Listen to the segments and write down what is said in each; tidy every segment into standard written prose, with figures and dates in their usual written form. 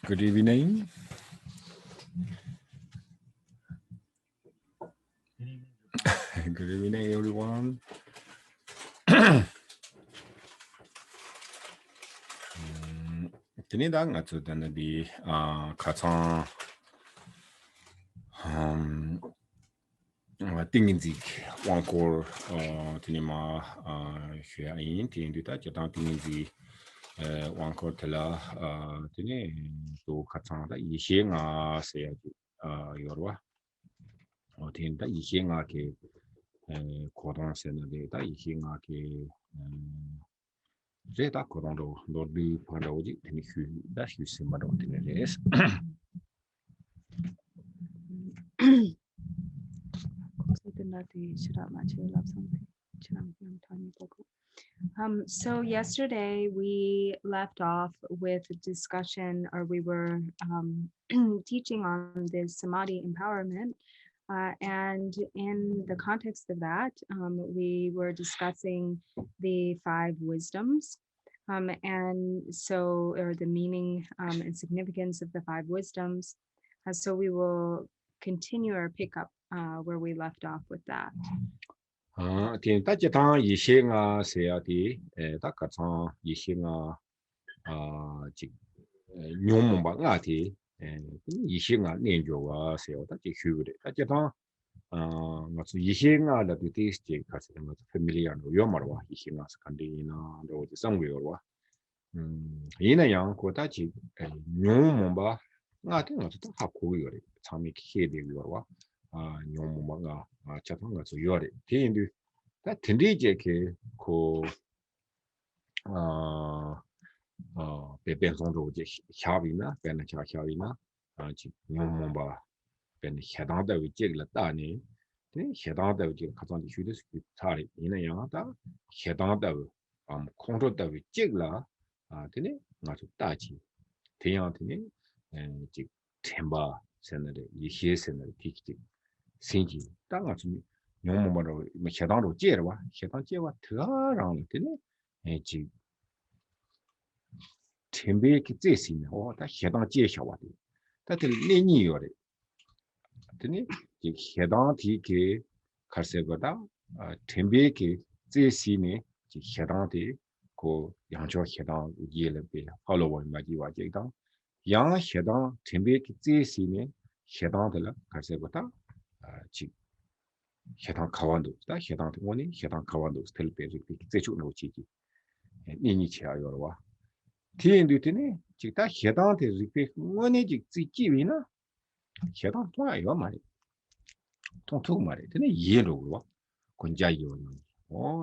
Good evening. Good evening, everyone. Today, I'm going to be 가장 띵인지 원골 드니마 쉐아인 띵인도다 저당 띵인지 원골 tel라 드니 또 가장다 이시행아 세야지 요르와 띵다 이시행아게 고동세는데다 이시행아게 제다 고동도 노드 판다오지 드니 휴다 휴스마도 드니레스 So yesterday we left off with a discussion, or we were teaching on this samadhi empowerment. And in the context of that, we were discussing the 5 wisdoms. And so, or the meaning and significance of the 5 wisdoms. So we will continue or pick up where we left off with that. 다 제당 이시행아 세야디 다 가장 이시행아 지 뇽몽바가티 이시행아 년조가 세요다 지 휴그레 다 제당 맞아 이시행아라 비티스티 가서 맞아 패밀리아노 요마르와 이시행아 스칸디나 로지 상웨요와 이나양 고다지 뇽몽바 나한테 맞아 다 하고 이거래 참이 키에되고와 뇽몽바가 자판가 저 요래 대인도 다 텐디제케 고 배변성도 이제 샤비나 배나차 샤비나 지 뇽몽바 벤 해당다 위제를 네 해당다 위제 가장 휴대스 차리 이나야다 해당다 콩로다 위제라 되네 맞아 따지 대양한테 지 템바 세너데 이해 세너데 티키 생기 땅 아주 뇽몽바로 뭐 해당도 제와 해당 제와 더랑 되네 지 템베 기제시네 다 해당 제셔와디 다들 내니요래 되니 이 해당 티게 갈세거다 템베게 제시네 지 해당디 고 양조 해당 이엘베 팔로워 마지와 제당 양 해당 템베게 제시네 해당들 갈세거다 지 해당 가완도다 해당 원이 해당 가완도 스텔베지 제주로 지지 니니치아요와 티엔드티네 지다 해당한테 리페 원이 지 지기위나 해당 통화요 말이 통통 말이 되네 이해로 와 권자이요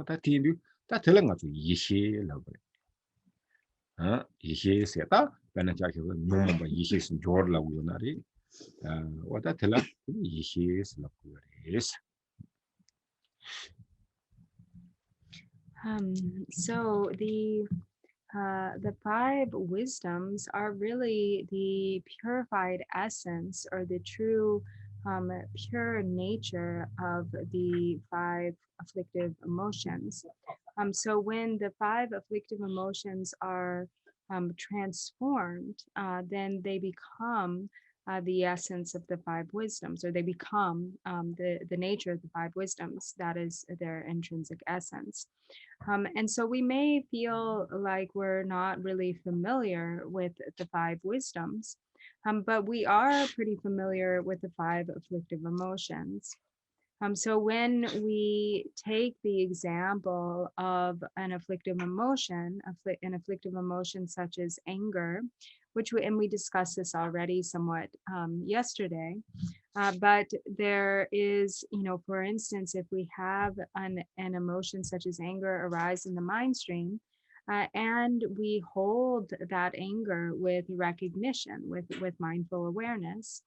다 티엔드 다 들어가지고 이해라고 그래 이해세다 배나자게 놈만 이해스 조르라고 요나리 와다 들라 이해스라고 그래서 So the 5 wisdoms are really the purified essence, or the true pure nature of the 5 afflictive emotions. So when the 5 afflictive emotions are transformed, then they become the essence of the 5 wisdoms, or they become the nature of the 5 wisdoms. That is their intrinsic essence. And so we may feel like we're not really familiar with the 5 wisdoms, but we are pretty familiar with the 5 afflictive emotions. So when we take the example of an afflictive emotion, an afflictive emotion such as anger, and we discussed this already somewhat yesterday, but there is, for instance, if we have an emotion such as anger arise in the mind stream, and we hold that anger with recognition, with mindful awareness,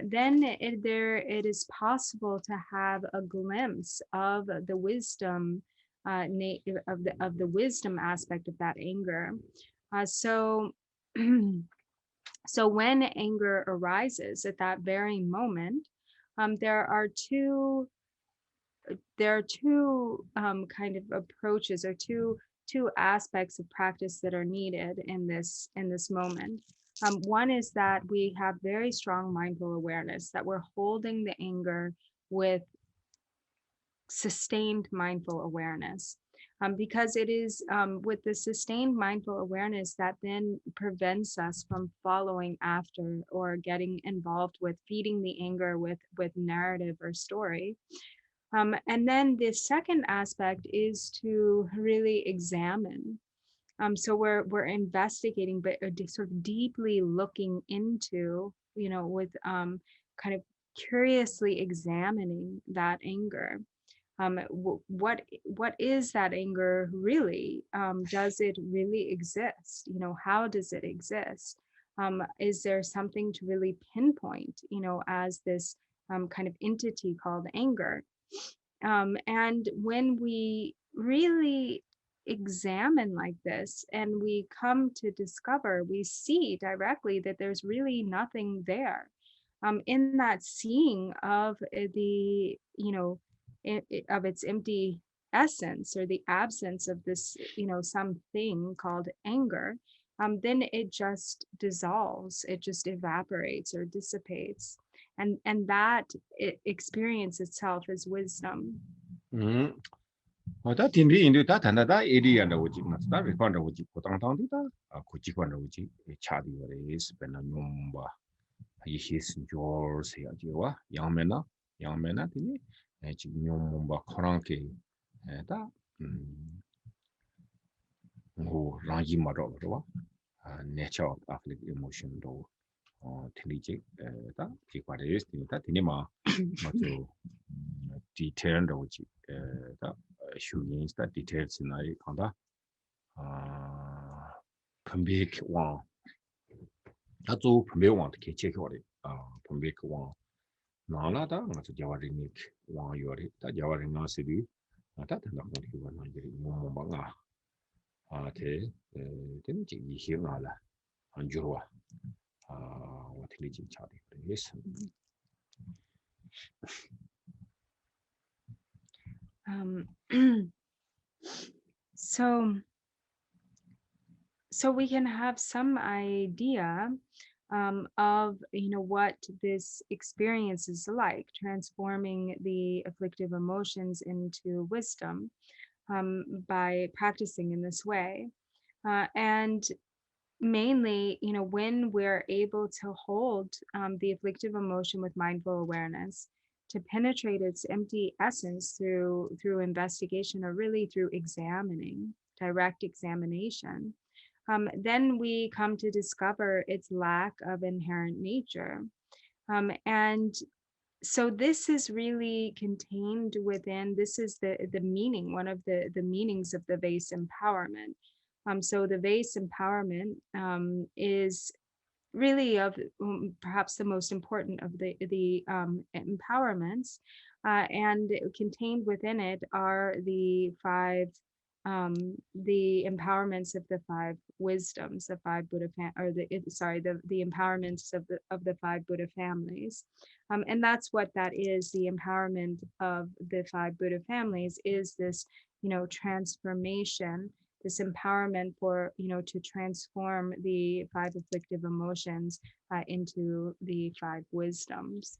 then it is possible to have a glimpse of the wisdom of the wisdom aspect of that anger. So so when anger arises at that very moment, there are two kind of approaches, or two aspects of practice that are needed in this moment. One is that we have very strong mindful awareness, that we're holding the anger with sustained mindful awareness. Because it is with the sustained mindful awareness that then prevents us from following after or getting involved with feeding the anger with narrative or story. And then the second aspect is to really examine. So we're investigating, but sort of deeply looking into, with kind of curiously examining that anger. What is that anger really? Does it really exist? How does it exist? Is there something to really pinpoint, as this kind of entity called anger? And when we really examine like this and we come to discover, we see directly that there's really nothing there. In that seeing of the, of its empty essence or the absence of this, something called anger, then it just dissolves, it just evaporates or dissipates. And that experience itself is wisdom. 다 딘디 인도 다 단다다 에리아나 오지 나스다 리펀다 오지 고당당디다 고지관다 오지 차디 거레스 베나 nomba 이히스 조르세야지와 양메나 디니 지금 nomba 코랑케 다 고 랑지 마로와 nature of afflict emotion 도 틸리지 다 기과레스 디다 디니마 맞죠 detailed 오지 다 shooings that details in I conda pambik one azu pambik one ke check ore pambik one nala da nga su jawari nik one yore ta jawari na sibi ta ta na ko ki wana jeri mo ba nga te ten ji yi hi nga la anjurwa wa tili ji cha de yes So we can have some idea of what this experience is like, transforming the afflictive emotions into wisdom by practicing in this way. And mainly, when we're able to hold the afflictive emotion with mindful awareness, to penetrate its empty essence through investigation, or really through examining, direct examination, then we come to discover its lack of inherent nature. And so this is really contained within, this is the meaning, one of the meanings of the vase empowerment. So the vase empowerment is really of perhaps the most important of the empowerments, and contained within it are the empowerments of the five wisdoms, the five Buddha the empowerments of the five Buddha families. And that's what that is. The empowerment of the five Buddha families is this, transformation, this empowerment for, to transform the five afflictive emotions into the five wisdoms.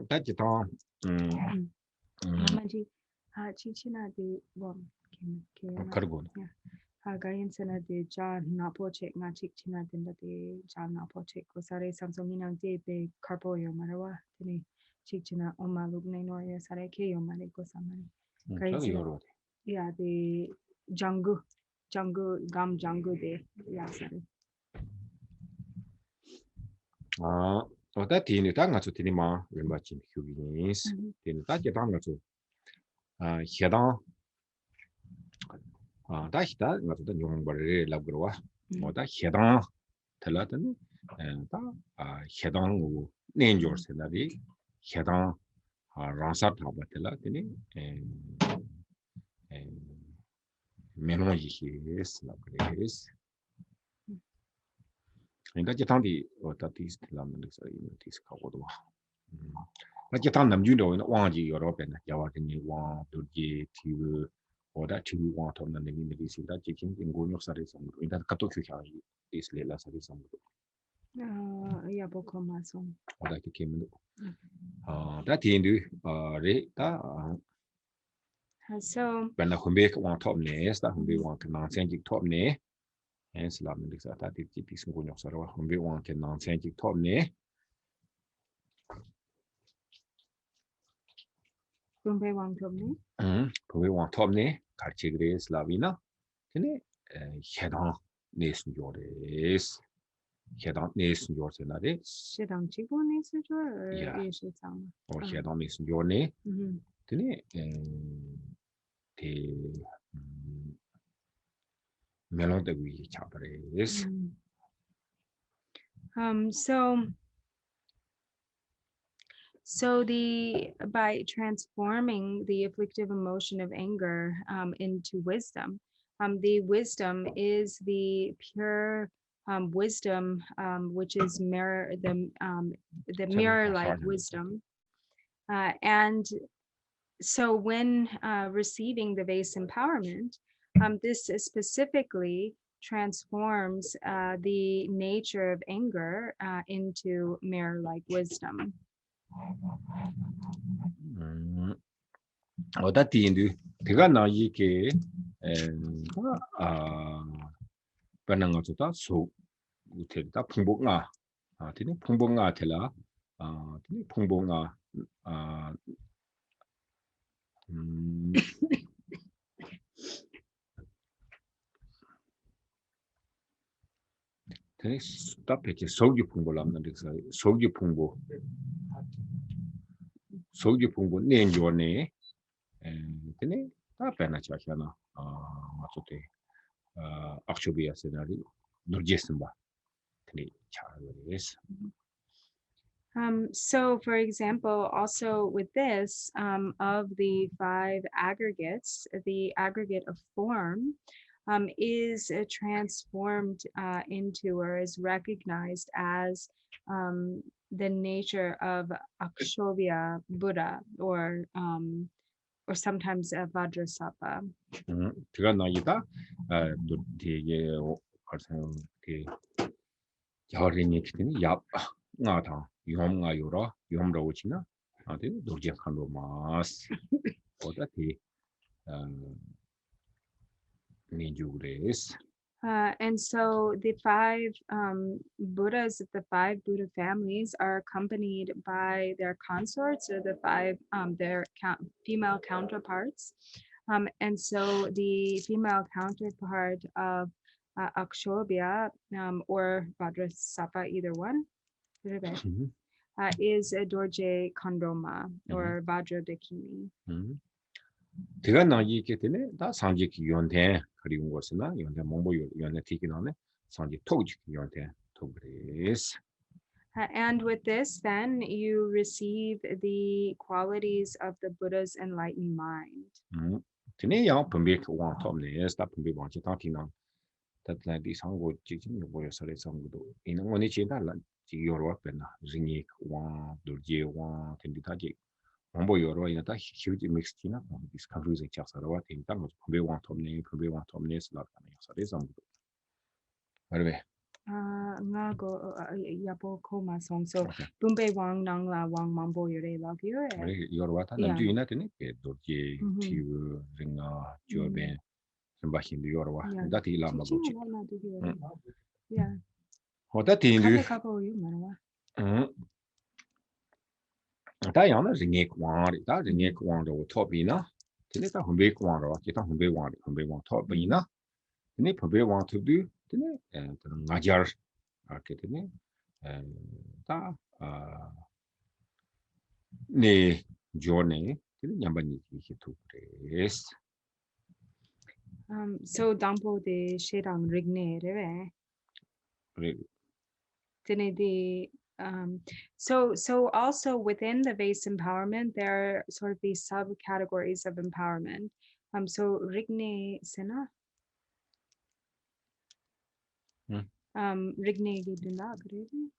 ta ji ta Mamaji, chichina de kargo Gayan sana de ja napo chek nga chichina dinda de ja napo chek ko sare samsung minang de be karpo yo marawa tini chichina oma lugne no ya sare ke yo mare ko samani. Yeah, the Jangu gam Jangu de yeah sorry. 다 디니 다 nga su tini ma rimba chin hyuginis tini ta ji ta nga su hedang 다 히다 nga su da nyongbare labgurwa 다 hedang tala tani 다 hedang u nenjor senari hedang rangsa thaba tala tini menwa yihis labguris 인가 제탄디 어다 디스트라면 그래서 이 디스카고도 나 제탄 남준도 왕지 여러 번 야와드니 왕 도지 티브 오다 티브 왕 톰는 내기 내기시다 지킨 인고 역사를 섬도 인다 카토 휴샤이 디스레라 사리 섬도 Yaboko Mason. That came that Hindu Rita So when a Humbek one top nest, that Humbe one can non-scientific top ne, and Slam that it is going of Sarah Humbe one can non-scientific top ne. Bumbe Wang Tobni. Humbe one top ne, Carchigres Lavina, Tene, Hedon Nation Jordis. Hedon Nation Jordanade, Shidang Chigo Nature or yeah, Yeshitang. or Hedon Nation Jorne, Mhm. Tene, the melon that we chapter is. So the by transforming the afflictive emotion of anger into wisdom, the wisdom is the pure wisdom, which is the mirror-like wisdom, and so when receiving the base empowerment, this specifically transforms the nature of anger into mirror-like wisdom. That Hindu, Tigana Yike, Panangata, so we take that Pumbunga, Tini Pumbunga Tela, Tini Pumbunga, stop it, Soju Pumbolam, Soju Pumbo, Soju Pumbo, name your name, and Tini, Panachana, Matsote, Akshobia scenario, Nurjesamba, Tini Charles. So, for example, also with this, of the 5 aggregates, the aggregate of form is transformed into or is recognized as the nature of Akshobhya Buddha or sometimes Vajrasattva. Tigana Yita, the person, the Yarini, Yap, Nata, Yom Ayura, Yom Rochina, and the Durjakando Mas, or that he Ninjudes. And so the 5 Buddhas, the 5 Buddha families are accompanied by their consorts or the 5 their female counterparts. And so the female counterpart of Akshobhya or Vajrasattva, either one, is Dorje Kondoma or Vajradakini. Tigana Yiketine, that Sanjik Yonten, Karium Wasana, Yonta Mombo, Yonta Tikinone, Sanji Tojik Yonten, Togres. And with this, then you receive the qualities of the Buddha's enlightened mind. Tine Yang Pumbik one top nest, that Pumbi want to talking on that like this hunger chicken, you boy, sorry, some good. In only China, like Europe and Zinik one, Durje one, Tenditaji. Mombo Yoro in a huge mixed China, this confusing Chasarawa in terms of Pumbi one top name, Pumbi one top nest, like sorry, some good. Anyway. Nga go yapo koma song so Bumbe Wang Nang La Wang Mambo Yore Love you. Your what I'm doing that in it, Dorje, Tiu, Ringa, Jobe, Zimbashin, your what that he lama go. Yeah. What that in you? Diana Ringek one, that Ringek one over top ina. Tinita Humbe one or Kita Humbe one top ina. The Nipper want to do, and Najar Arcade, and da ne journey to the Yambani to place. So Dampo de Shedang Rigne, so also within the base empowerment, there are sort of these subcategories of empowerment. So Rigne Sena. Rigne Gidina, Rigne.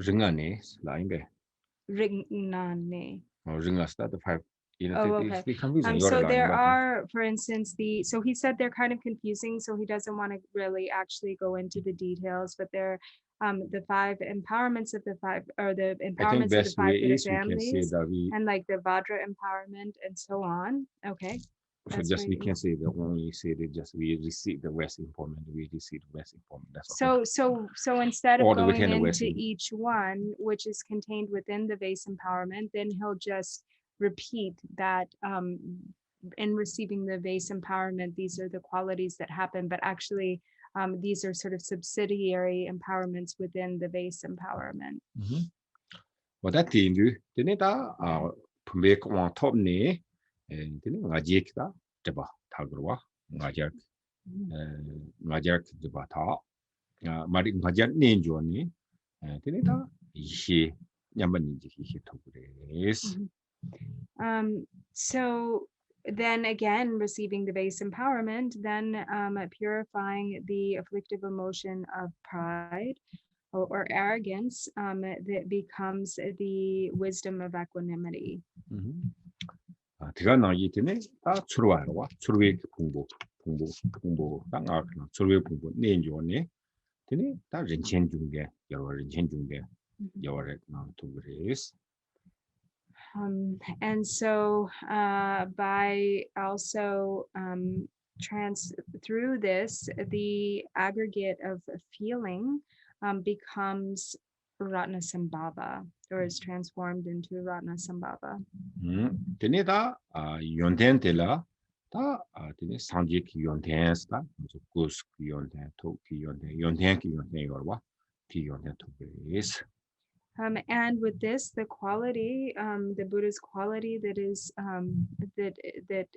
Ringane, lying there. Rignane. Or ring us that the 5 Oh, okay. confusing So your line, there but are, for instance, so he said they're kind of confusing, so he doesn't want to really actually go into the details, but they're the five empowerments of the five, or the I think empowerments of the best way five Buddha is we can say families, that we and like the Vajra empowerment and so on. Okay, so that's just right. we can say that when we say that just we receive the West informant, we receive the West informant. That's okay. So instead of Or the going within the West. into each one, which is contained within the vase empowerment, then he'll just repeat that in receiving the vase empowerment, these are the qualities that happen, but actually these are sort of subsidiary empowerments within the vase empowerment. Và đã tìm được thế nên ta phân biệt quan top này thế nên ngài giết ta để bảo thảo rồi ngài giết để bảo thảo mà đi ngài giết nên cho này thế nên ta ihe nhắm mình chỉ ihe thuộc đấy. So then again, receiving the base empowerment, then purifying the afflictive emotion of pride or arrogance, that becomes the wisdom of equanimity. 제가 나기 때문에 다 출발하러 와 출외 공부 땅아 출외 공부 내줘네 되네 다人间 중에 여러人间 중에 여러 또 그래스. And so by also through this, the aggregate of feeling becomes Ratnasambhava, or is transformed into Ratnasambhava. 되네 다 연된텔라 다 되네 상직 연된스다 고스 연된 토기 연된 여러와 기 연된 토그레스. And with this, the quality, the Buddha's quality that is that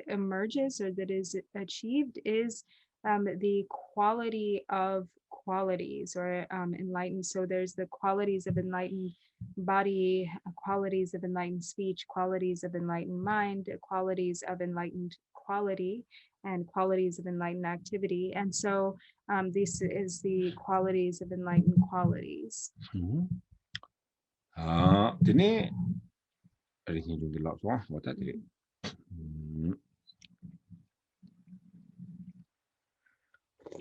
emerges or that is achieved is the quality of qualities, or enlightened. So there's the qualities of enlightened body, qualities of enlightened speech, qualities of enlightened mind, qualities of enlightened quality, and qualities of enlightened activity. And so this is the qualities of enlightened qualities. 되네 알겠니 좀 들라서 왔다 되네.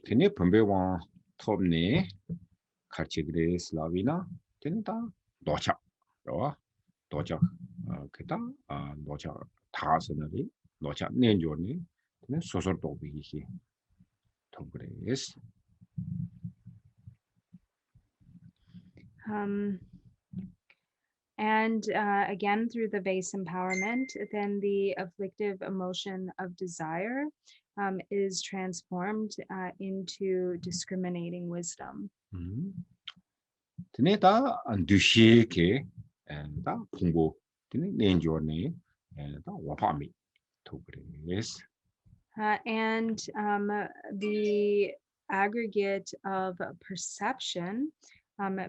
되네 분배왕 톱네 같이 그래스 라비나 되네다 노차 로 노차 그다 노차 다스나리 노차 내조니 되네 소설 도비기 또 그래스. And again, through the base empowerment, then the afflictive emotion of desire is transformed into discriminating wisdom. 드네다 두시게 다 공부 드네 내조네 다 와파미 또 그래스. And the aggregate of perception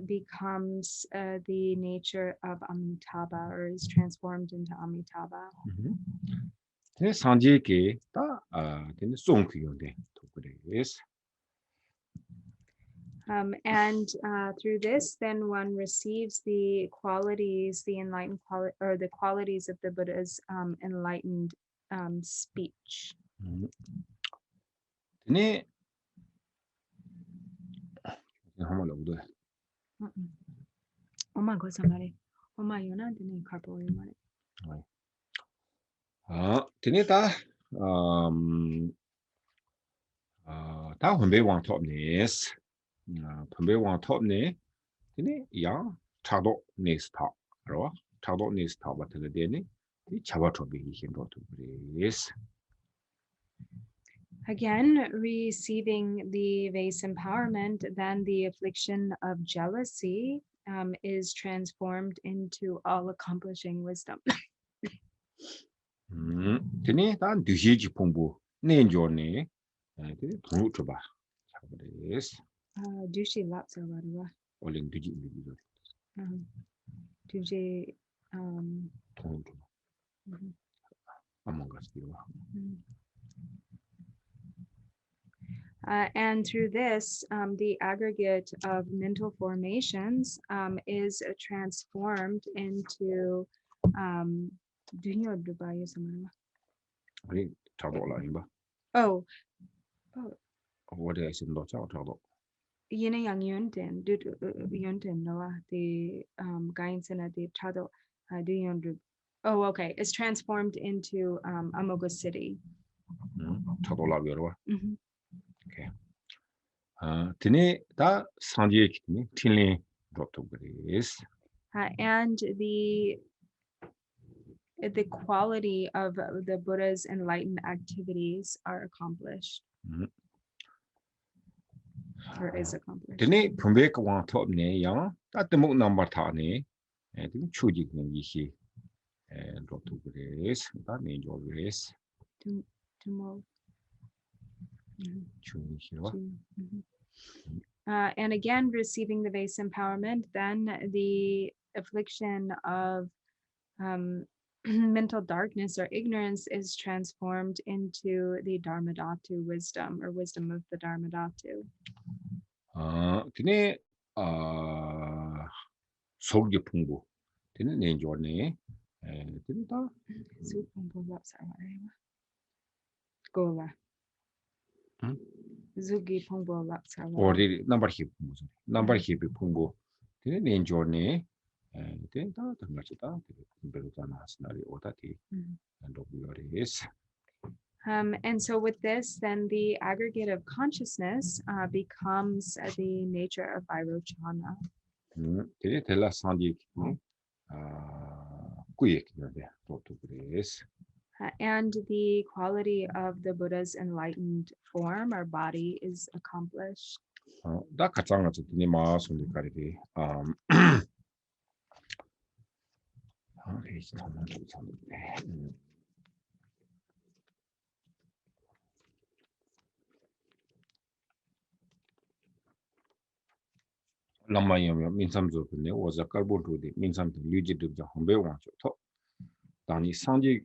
becomes the nature of Amitabha, or is transformed into Amitabha. 드네 상제게 다 드네 송kyonde 또 그래스. And through this, then one receives the qualities, the enlightened quality, or the qualities of the Buddha's enlightened speech. 드네 한번 넣어도 돼. 엄마 그 말해. 엄마 연한테는 카보이 말해. 드네 다 분배왕 톱네스. 분배왕 톱네 드네 야 차도 네스타 알아? 차도 네스타 같은 데네 이 잡아줘비 힘도 그래스. Again, receiving the vase empowerment, then the affliction of jealousy is transformed into all-accomplishing wisdom. 드네 다 두시지 공부 내조네 드네 돈 줘봐. 그래스. Dushi lapsa warwa. 올린 두지 미비도. Duji 돈 줘봐. 아무 것이요. And through this, the aggregate of mental formations is transformed into Do you know Dubai is somewhere? 아니 저도 라인바 Oh, 어디 있습니다 저도 yun yang yuntin, do yuntin no the guidance in the chado do yun. Oh, okay. It's transformed into Amoga City. 저도 라비어와 Mhm. 오케이 드네 다 상지에 기니 틸리 도토 그리스 And the quality of the Buddha's enlightened activities are accomplished or is accomplished. 드네 분백 왕톱네 양 따뜻목 넘버 타네 드네 추직는 이시 도토 그리스 다 네조 그리스 To move. 추니시와 And again, receiving the base empowerment, then the affliction of mental darkness or ignorance is transformed into the Dharmadhatu wisdom or wisdom of the Dharmadhatu. 드네 속기 풍부 드네 네조네 드네 다 Gola. Zugi Pongbo Lapsarwa. order number hip 풍부 드네 네조네 드네 다 당가치다 베르다나 스나리 오다티 and And so with this, then the aggregate of consciousness becomes the nature of Vairochana. 되게 델라 산디 꾸이에키는데 또또 그래스 And the quality of the Buddha's enlightened form or body is accomplished. 다 가장가 듣니 마송디 가리디 페이지 한번 보자는데 람마이면 민삼조 근데 오자 깔보르디 민삼도 류지도 한배 왕죠 또 당이 상지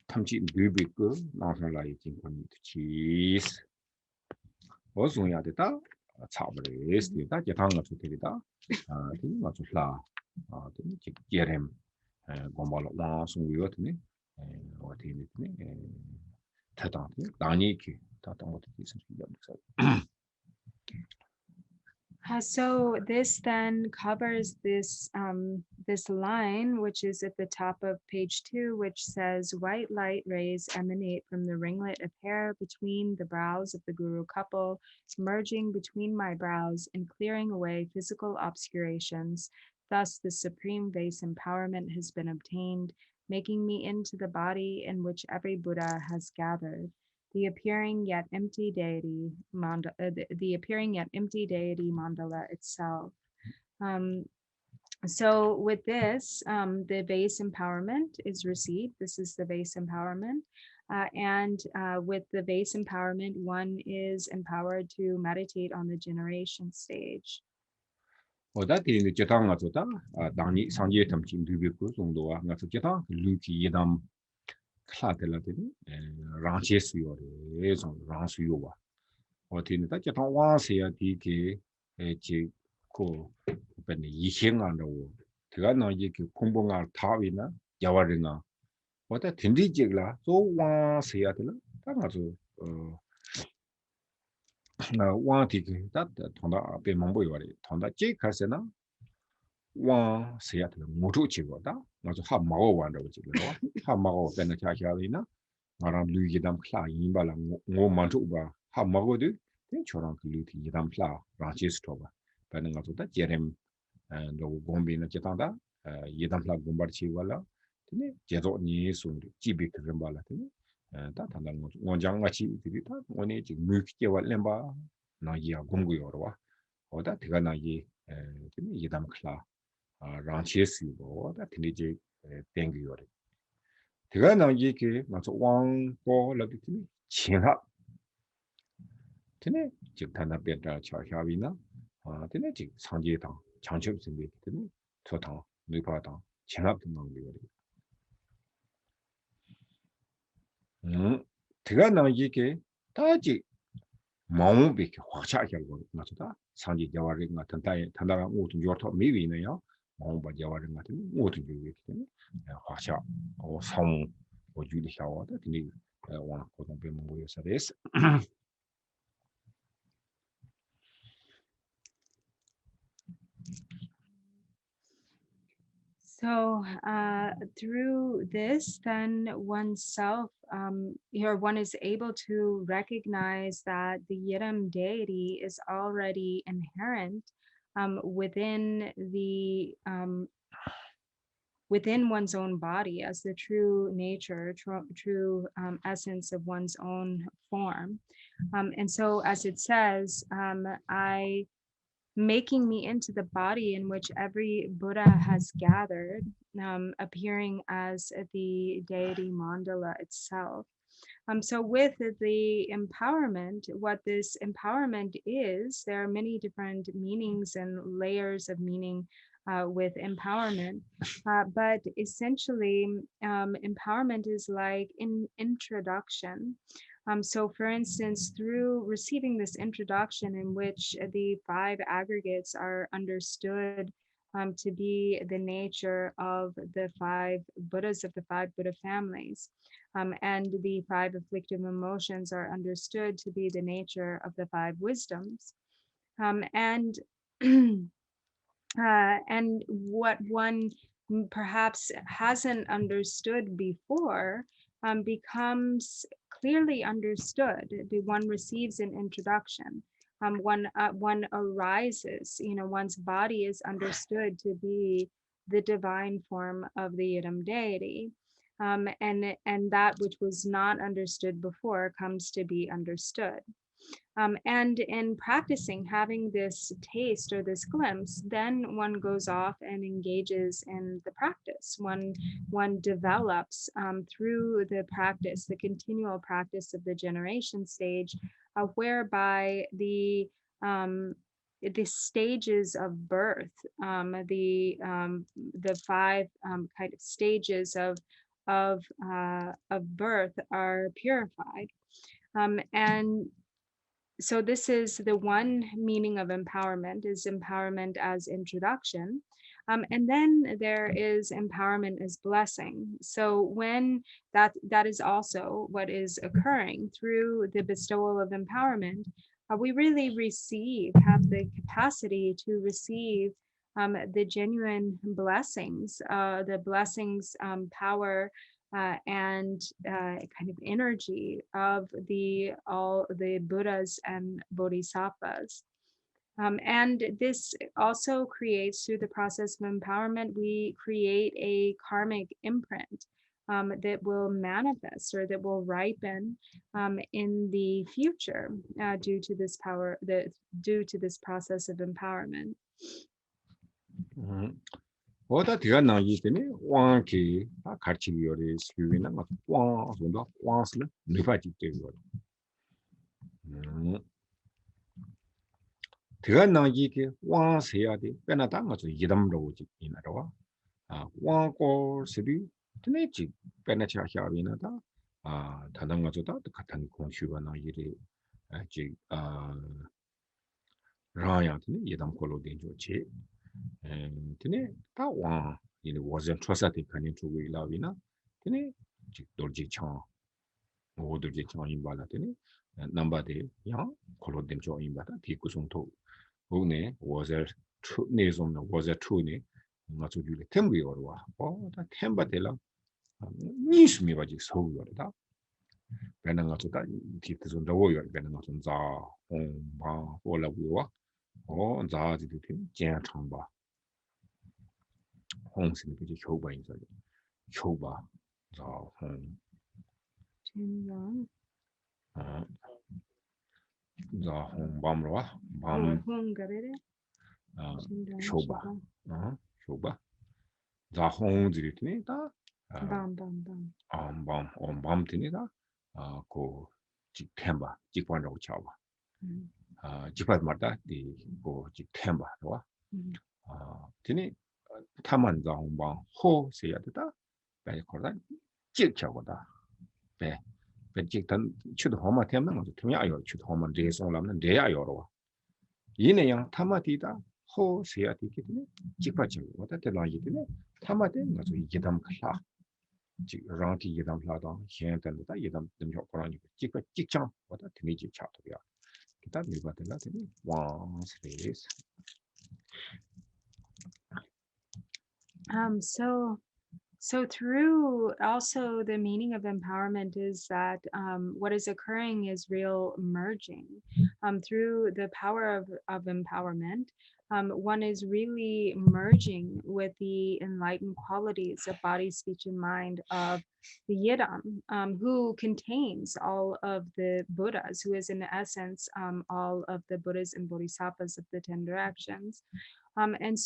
탐지 류비고 나선라이 진권이 치스 어송해야 되다 차버리스 다 제방가 좋게다 되게 맞을라 되게 제렘 공부를 나송이거든요 어디니 타다니 나니키 타다 어떻게 있으면 So this then covers this this line, which is at the top of page 2, which says, white light rays emanate from the ringlet of hair between the brows of the guru couple, merging between my brows and clearing away physical obscurations. Thus, the supreme base empowerment has been obtained, making me into the body in which every Buddha has gathered. The appearing yet empty deity the appearing yet empty deity mandala itself. So with this, the base empowerment is received. This is the base empowerment. And with the base empowerment, one is empowered to meditate on the generation stage. 어다디 제당 가서다 당이 상지에 탐지 류비고 정도와 가서 제당 류기 예담 클라텔라데니 랑체스요레 좀 랑수요와 어디는 다 제당 와세야 디게 에지고 베니 이행한다고 제가 나지 그 공부가 다위나 야와르나 어다 딘디직라 또 와세야 되나 딱 가서 와티게 다 통다 앞에 망보이와리 통다 제 가세나 와 세야들 모두 지고다 맞아 한 마고 완다고 지고 한 마고 benna 차샤리나 마람 루이담 클라 임발라 고 만투바 한 마고도 저랑 그 루티 이담 클라 라치스토바 benna 가서다 제렘 로 곰비나 제탄다 이담 클라 곰바치와라 근데 제도 니소 지비 그런 발라 다 단단 거 원장 같이 드리다 원에 지금 무기게 wal렘바 나기야 공구요로와 어다 대가 나기 이담 클라 랑치스이고 다 틀리지 땡기요래 제가 나기게 맞아 왕고 라비티 친합 되네 즉 단나 뺐다 차샤비나 되네 즉 상지당 장첩 준비 되네 저당 누파당 친합 등망이요래 제가 나기게 다지 마음비게 확차하게 맞다 상지 자와리 같은 단단한 우든 요토 미위네요 뭐 자와는 같은 모든 게 있거든. 화샤 성 오주리 샤워다 근데 와 고동 배문 모여서 됐어. So through this, then oneself, or one is able to recognize that the Yidam deity is already inherent within the within one's own body as the true nature, true essence of one's own form. And so, as it says, I making me into the body in which every Buddha has gathered, appearing as the deity mandala itself. So with the empowerment, what this empowerment is, there are many different meanings and layers of meaning with empowerment. But essentially, empowerment is like an introduction. So for instance, through receiving this introduction in which the five aggregates are understood to be the nature of the five Buddhas of the five Buddha families, and the five afflictive emotions are understood to be the nature of the five wisdoms. And and what one perhaps hasn't understood before becomes clearly understood. The one receives an introduction. One arises. One's body is understood to be the divine form of the Yidam deity. And that which was not understood before comes to be understood. And in practicing, having this taste or this glimpse, then one goes off and engages in the practice. One develops through the practice, the continual practice of the generation stage, whereby the stages of birth, the five kind of stages of birth are purified. And so this is the one meaning of empowerment, is empowerment as introduction. And then there is empowerment as blessing. So when that is also what is occurring through the bestowal of empowerment, we really have the capacity to receive the genuine blessings, power, and kind of energy of all the Buddhas and Bodhisattvas. And this also creates, through the process of empowerment, we create a karmic imprint that will manifest or that will ripen in the future due to this process of empowerment. 어다 대가 나기 때문에 왕기 같이 요리 수위나 막 왕도 왕스는 누가지 되고 대가 나기게 왕세야 돼 빼나다 가서 이담으로 오지 이나로 왕고 스리 드네지 빼나차 샤비나다 다른 가서다 같은 공슈가 나기리 아직 라야드네 이담 콜로 된 좋지 tene ta wang yin wazen chosa de kanin chu wi la wi na tene ji dor ji chang ngo dor ji chang yin ba la tene namba de yang kolo den jo yin ba ta ti ku sung to ho ne wazen chu ne zong na wazen chu ne nga chu ju le tem wi yor wa ta tem ba de la ni su mi ba ji so yor da ben nga chu ta ti tu zong da wo yor ben nga chu za hong ba wo la wi wa za ji de jian chang ba 홍스는 그게 효바인서 효바 자홍 진정 자홍 밤로와 밤 홍가베레 효바 효바 자홍들이 다 밤밤밤 밤밤밤티니다 고 직템바 직관으로 차와 직관마다 이고 직템바와 티니 타만자홍방 호세야다 배코다 직쳐고다 배 직단 추도 호마 때문에 뭐 투미아요 추도 호마 레송라면 레야요로 이내양 타마디다 ho siya ti kitne chikpa chang wata te la yitne tamate nga so yidam khala ji rang ti yidam la da hian tan da yidam dim yo koran ni chikpa chikchang wata tini ji cha to ya kita mi ba te la te wa series So through also the meaning of empowerment is that what is occurring is real merging. Through the power of empowerment, one is really merging with the enlightened qualities of body, speech, and mind of the Yidam, who contains all of the Buddhas, who is in essence all of the Buddhas and Bodhisattvas of the 10 directions. And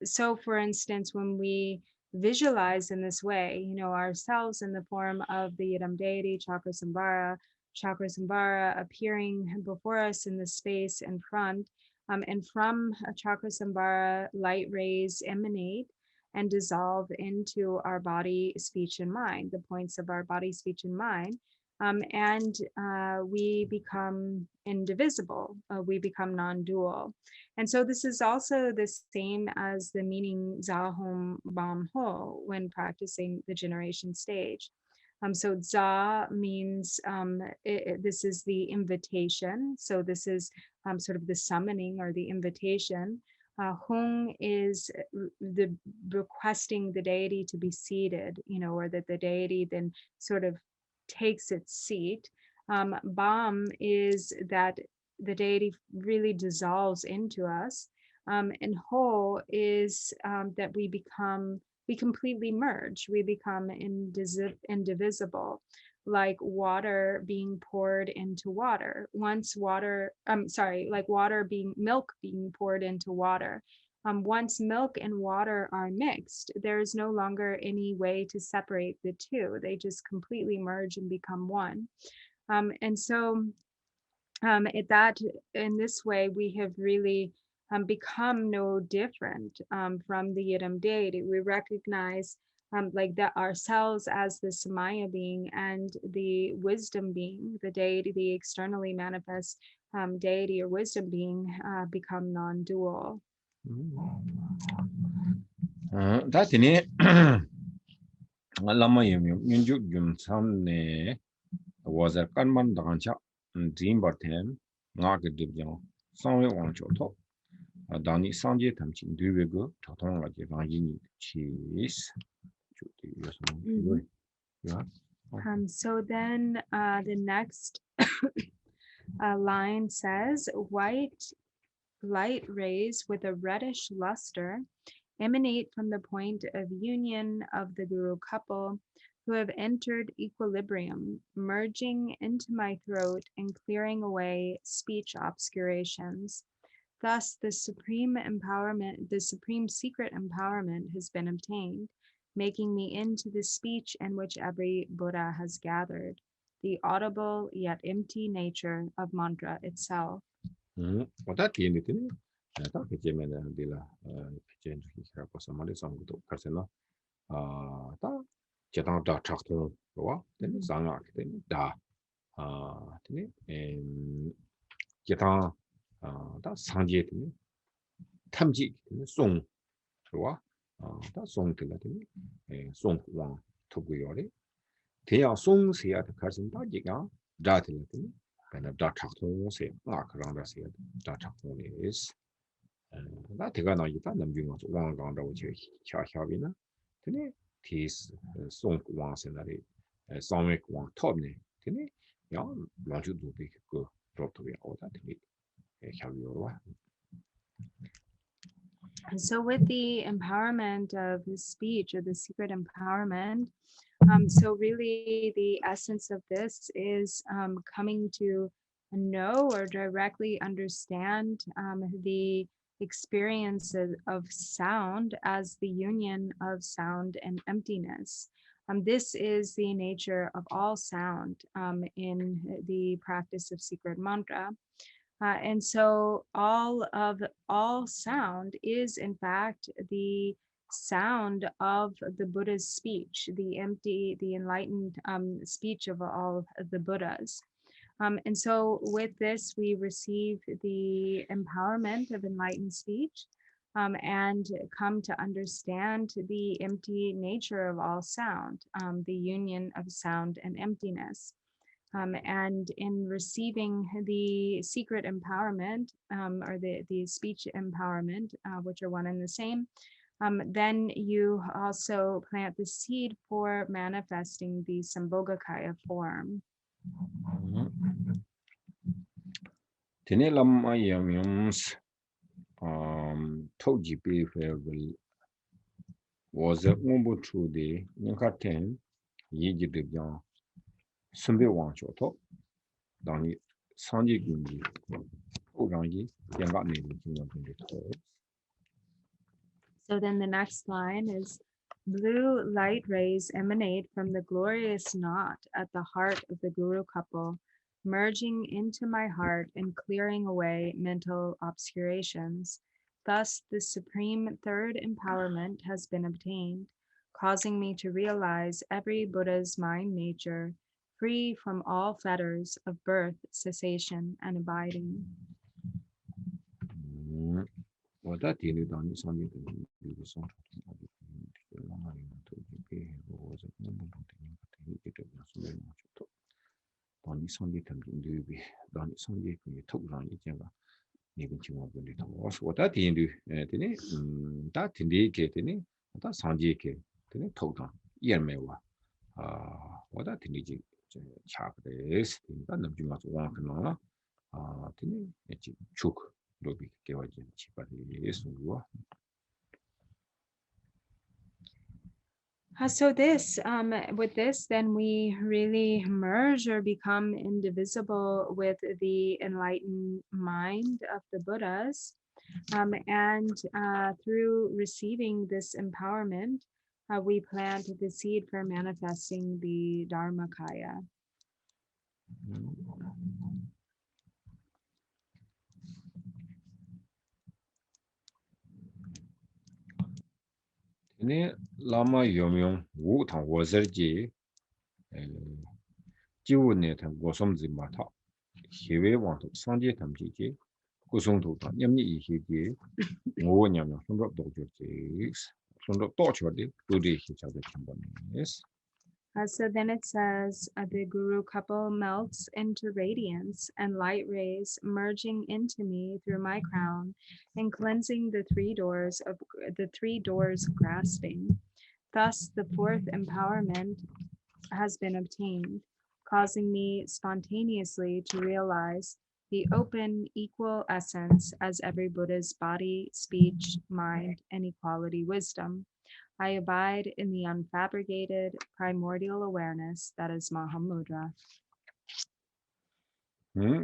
so for instance, when we visualize in this way, ourselves in the form of the Yidam deity, Chakrasambhara appearing before us in the space in front, and from Chakrasambhara, light rays emanate and dissolve into our body, speech, and mind, the points of our body, speech, and mind. And we become indivisible, we become non-dual. And so this is also the same as the meaning Zahom Bam Ho when practicing the generation stage. So Za means this is the invitation. So this is sort of the summoning or the invitation. Hung is the requesting the deity to be seated, or that the deity then sort of takes its seat. Bam is that the deity really dissolves into us. And Ho is that we completely merge, we become indivisible, like water being poured into water. Like milk being poured into water. Once milk and water are mixed, there is no longer any way to separate the two. They just completely merge and become one. And so in this way, we have really become no different from the Yidam deity. We recognize like that ourselves as the Samaya being and the wisdom being, the deity, the externally manifest deity or wisdom being become non-dual. da tini lama yum minju yum samne wazar kanman dancha dream bartem nga ge dibjang sangwe wang cho to dani sanje tamchi duwe go thotong la je rangi ni chis chu ti yasmo yeah. So then the next line says, white light rays with a reddish luster emanate from the point of union of the Guru couple who have entered equilibrium, merging into my throat and clearing away speech obscurations. Thus, the supreme secret empowerment has been obtained, making me into the speech in which every Buddha has gathered, the audible yet empty nature of mantra itself. Oda tiene tiene ta che che mena di la che ci sarà cosa male sangue to persona ta che ta da chakto wa tiene sanga che tiene da tiene che ta da sangje tiene 탐지 tiene song wa da song tiene tiene song wang to gu yore te ya song se ya ka sin da ji ga da tiene tiene kana da chakto se nga ka rang da se da chakto is 나 대가나 있다 남중어 왕강다 오체 샤샤비나 근데 티스 송 왕세나리 상웨 왕 톱네 근데 야 라주도 그 프로토비 오다 되게 샤비오와 And so with the empowerment of the speech or the secret empowerment, so really the essence of this is coming to know or directly understand the experience of sound as the union of sound and emptiness. This is the nature of all sound in the practice of secret mantra. And so all sound is in fact the sound of the Buddha's speech, the enlightened speech of all of the Buddhas. And so with this, we receive the empowerment of enlightened speech and come to understand the empty nature of all sound, the union of sound and emptiness. And in receiving the secret empowerment or the speech empowerment, which are one and the same, then you also plant the seed for manifesting the Sambhogakaya form. Tene lamma yams toji behavior was a umbu to the Yankaten Yiji de Yang Sumbi Wanchoto Dani Sanji Gunji Urangi Yangat Navy. So then the next line is blue light rays emanate from the glorious knot at the heart of the Guru couple, merging into my heart and clearing away mental obscurations. Thus, the supreme third empowerment has been obtained, causing me to realize every Buddha's mind nature, free from all fetters of birth, cessation, and abiding. What that you done is only the sort of Donny Sunday can do be Donny Sunday can you talk on each other. Even to want to was what that in do that in the gate in that Sanji ke talk on ear mewa what that in the chap is in that of you must walk on tini chuk lobby give a cheaper is So this, with this, then we really merge or become indivisible with the enlightened mind of the Buddhas. And through receiving this empowerment, we plant the seed for manifesting the Dharmakaya. Tene lama yomyong wu tang wazarji jiwu ne tang gosomzi mata hewe wantok sanje tamji ji kusungtu tang nyamni ihi ji nguwa nyamyong sunrab dokjo ji sunrab dokcho di dudi ihi chagda chambanis. So then it says, the Guru couple melts into radiance and light rays merging into me through my crown and cleansing the three doors grasping. Thus, the fourth empowerment has been obtained, causing me spontaneously to realize the open, equal essence as every Buddha's body, speech, mind, and equality wisdom. I abide in the unfabricated primordial awareness that is Mahamudra.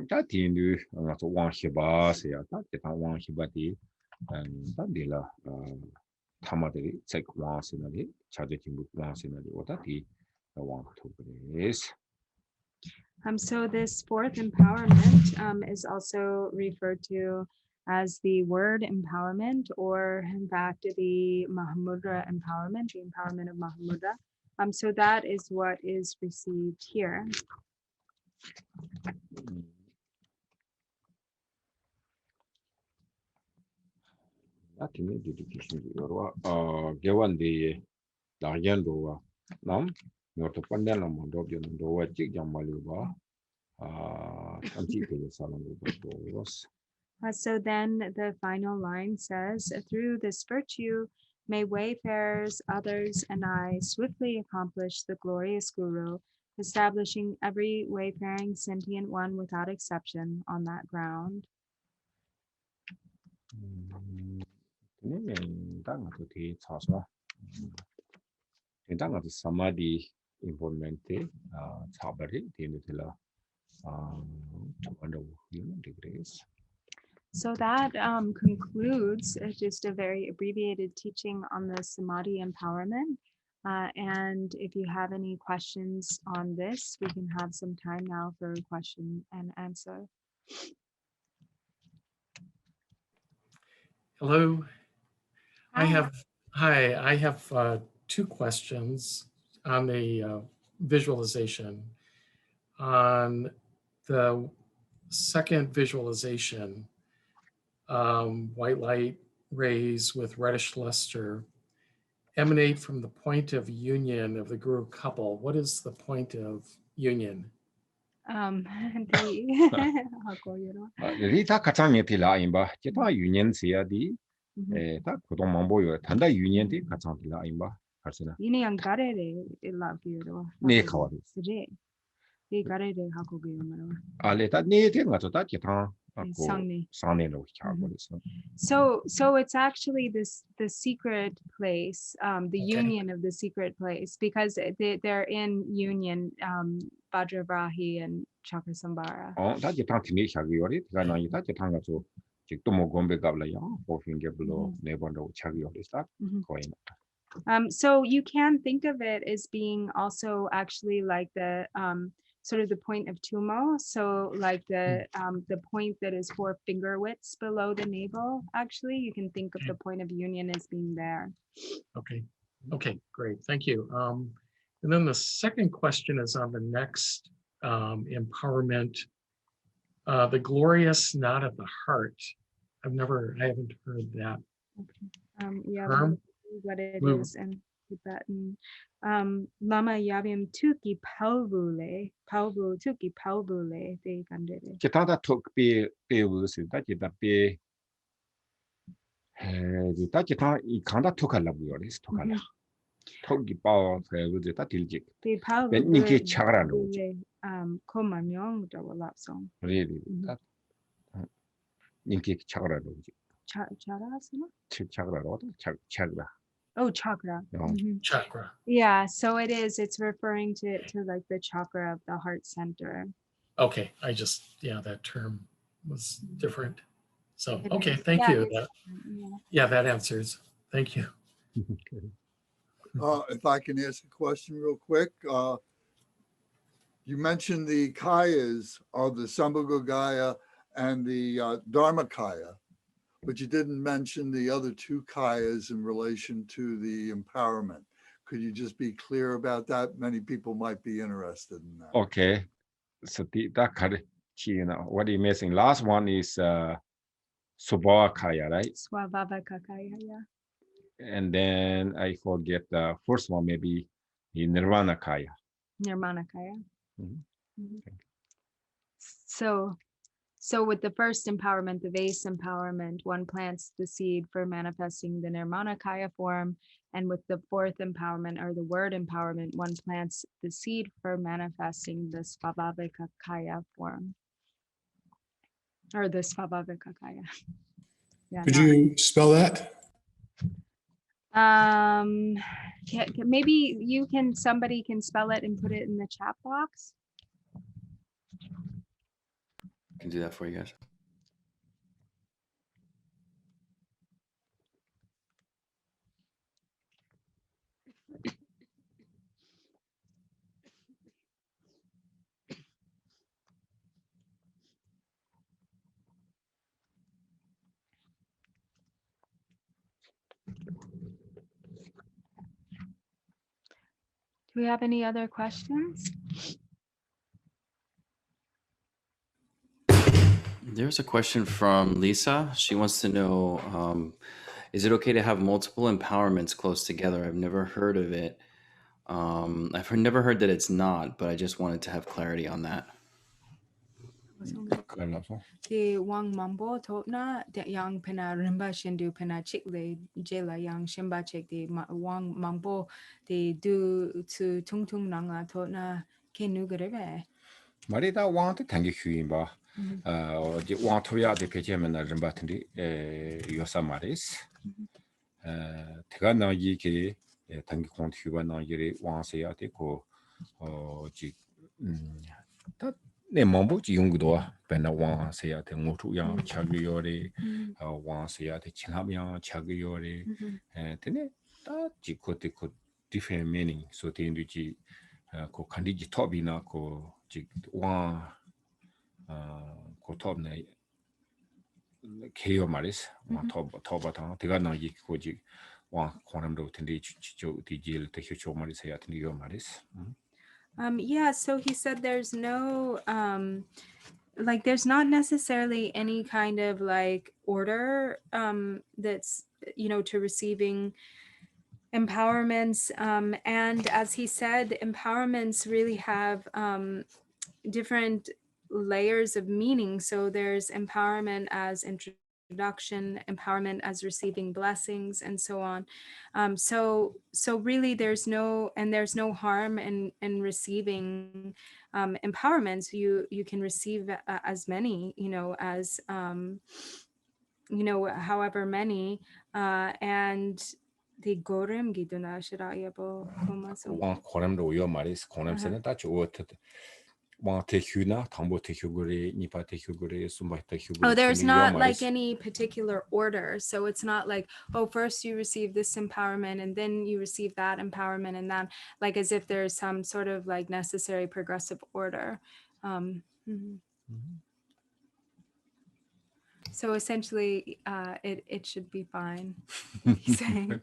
Ta tindu nga so wang shiba se ya ta ta wang shiba di ta de la tama de tsek wang se na de chaje timbu wang se na de wata ti wang to is. So this fourth empowerment is also referred to as the word empowerment, or in fact, the Mahamudra empowerment, the empowerment of Mahamudra. So that is what is received here. Atini dedication di yorwa gewan di dagyan do nam yorto pandyan la mondo byo do wa jik jamalu ba amchi ke salon do was. So then the final line says, through this virtue, may wayfarers, others, and I swiftly accomplish the glorious Guru, establishing every wayfaring sentient one without exception on that ground. Samadhi implemente sabari tinutila degrees. So that concludes just a very abbreviated teaching on the Samadhi empowerment. And if you have any questions on this, we can have some time now for question and answer. Hello. Hi. I have two questions on the visualization. On the second visualization, white light rays with reddish luster emanate from the point of union of the guru couple. What is the point of union? 리타 가창이 라임바 기타 유년시야디 다 고동 망보요 단다 유년디 가창이 라임바 할수나 Ini ang garere ilagiro. 네 가와리 Sire. Di garere hakogeyo maro. 알레다 네데 가서다 기타 상네. 상네로 캬고리서 So it's actually the secret place, the union of the secret place, because they're in union, Vajrabrahi and Chakrasambhara. 다 기타 팀이 샤기요리 다 나이 다 기타 가서 직도 뭐 공배 갑라야 보핑게블로 네 번도 차기요리다 거의 So you can think of it as being also actually like the sort of the point of Tumo. So like the point that is 4 finger widths below the navel. Actually, you can think of the point of union as being there. Okay, great. Thank you. And then the second question is on the next empowerment, the glorious knot of the heart. I haven't heard that. Yeah, term. what it is in Tibetan. Lama yabim tuki palvule tuki palvule de gandere. 기타다 톡비 배우스다 기타비 다 기타 이 강다 톡할라고요. 톡할라. 톡이 빠워 배우즈다 딜직. The palvule. 벤니게 차가라로. komanyon dawalapsong. really 인기 차가라로. Charasana? 차가라로. 차가라. Oh, chakra. Chakra. Yeah, so it's referring to like the chakra of the heart center. Okay, that term was different. So, It okay, is. thank Yeah, you. it's- That answers. Thank you. If I can ask a question real quick, you mentioned the kayas of the Sambhogagaya and the Dharmakaya, but you didn't mention the other 2 kayas in relation to the empowerment. Could you just be clear about that? Many people might be interested in that. Okay. So that what are you missing? Last one is Subhakaya, right? Swabhavakakaya, yeah. And then I forget the first one, maybe the Nirvana Kaya. Nirmanakaya. Mhm. Mhm. So with the first empowerment, the vase empowerment, one plants the seed for manifesting the Nirmanakaya form. And with the 4th empowerment or the word empowerment, one plants the seed for manifesting the Svabhavikakaya form. Or the Svabhavikakaya. Yeah. Could you spell that? Maybe somebody can spell it and put it in the chat box. I can do that for you guys. Do we have any other questions? There's a question from Lisa. She wants to know, is it okay to have multiple empowerments close together? I've never heard of it. Never heard that it's not, but I just wanted to have clarity on that. The Wang Mambo Topna, the Yang Pena Rimba Shindu Pena Chikle, Jela Yang Shimba Chik, the Wang Mambo, the do to Tung Tung Nanga Topna, Kenugareve. 말이다 왕한테 당기 휴인바. 이제 왕토야 대표제면 좀 같은데 요사 말이스. 대가 나기게 당기 콘트 휴바 나기리 왕세야 되고 내 몸보지 용구도 배나 왕세야 되 모투야 차기요리 왕세야 되 친하면 차기요리 되네 다 지코테 코 different meaning so 되는지 그 간디지 톱이나 그왕 고톱네 케어 말이스 왕 톱바탕 대가 나기 고지 왕 권함도 텐데 지조 디질 때 효초 말이스 해야 되는 요 말이스 Yeah, so he said there's no like there's not necessarily any kind of like order that's to receiving empowerments, and as he said, empowerments really have different layers of meaning. So there's empowerment as introduction, empowerment as receiving blessings, and so on. So really there's no harm in receiving empowerments. You can receive as many, as however many, and the gorem giduna shirayabo komaso. 왕 고람도 요 말이스 고람세는 다 좋었다. 왕 대휴나 당보 대휴그리 니파 대휴그리 숨바 Oh, 대휴그리 there's 되는 요 not like 말이스. any particular order. So it's not like, oh, first you receive this empowerment and then you receive that empowerment, and then like as if there's some sort of like necessary progressive order. Mhm. So essentially, it should be fine. He's saying.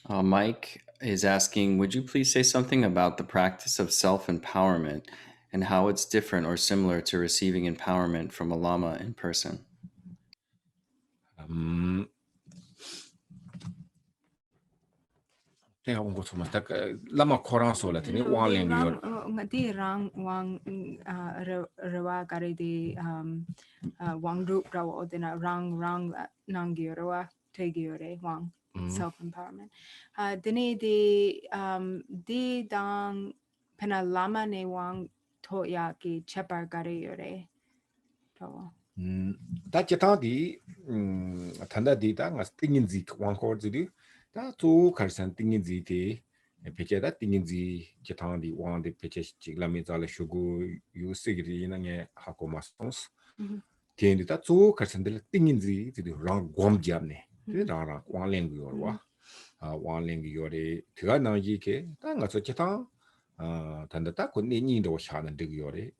Mike is asking, would you please say something about the practice of self-empowerment and how it's different or similar to receiving empowerment from a lama in person? 내가 온 것도 맞다. 라마 코란소라 되니 No, 왕 they 랭귀 rang ngati rang wang rawa kari di wang rup rawa odina rang nangi rawa tegiore wang self empowerment. Dini di dang pena lama ne wang toya ki chepar kari yore rawa. 다 제타디 단다디다 nga 띵인지 왕코즈디 다투 칼산 띵인지티 페체다 띵인지 제타디 왕데 페체 지글라미자레 쇼고 유시그리 나게 하코마스톤스 티엔디다 투 칼산들 띵인지 디디 랑 곰지압네 디라라 왕랭기 요와 왕랭기 요레 드가 나지케 땅가서 제타 단다다 군니니도 샤는 되기 요레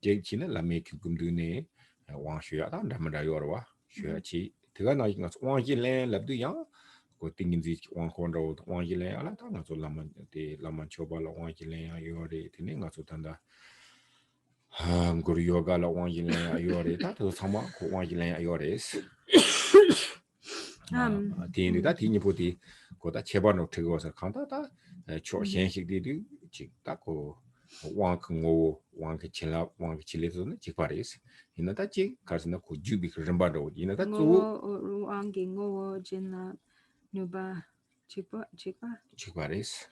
제치는 라메키 금두네 왕学的咱们这有了哇学起这个那应该王一来了对呀我定义自王广州王一来了他那做咱们的咱们确保了王一来呀有的天天我做他的我的 yoga 了王一来呀有的他都他妈王一来呀有的是天的他天你不的我的确保了这个是看到他确现实的的这大个왕 그거 왕 그칠라 왕 그칠레도는 직발이스 이나다 지 가서는 그 주비 그 점바로 이나다 또 왕기 ngô jinla nuba chikpa 직발이스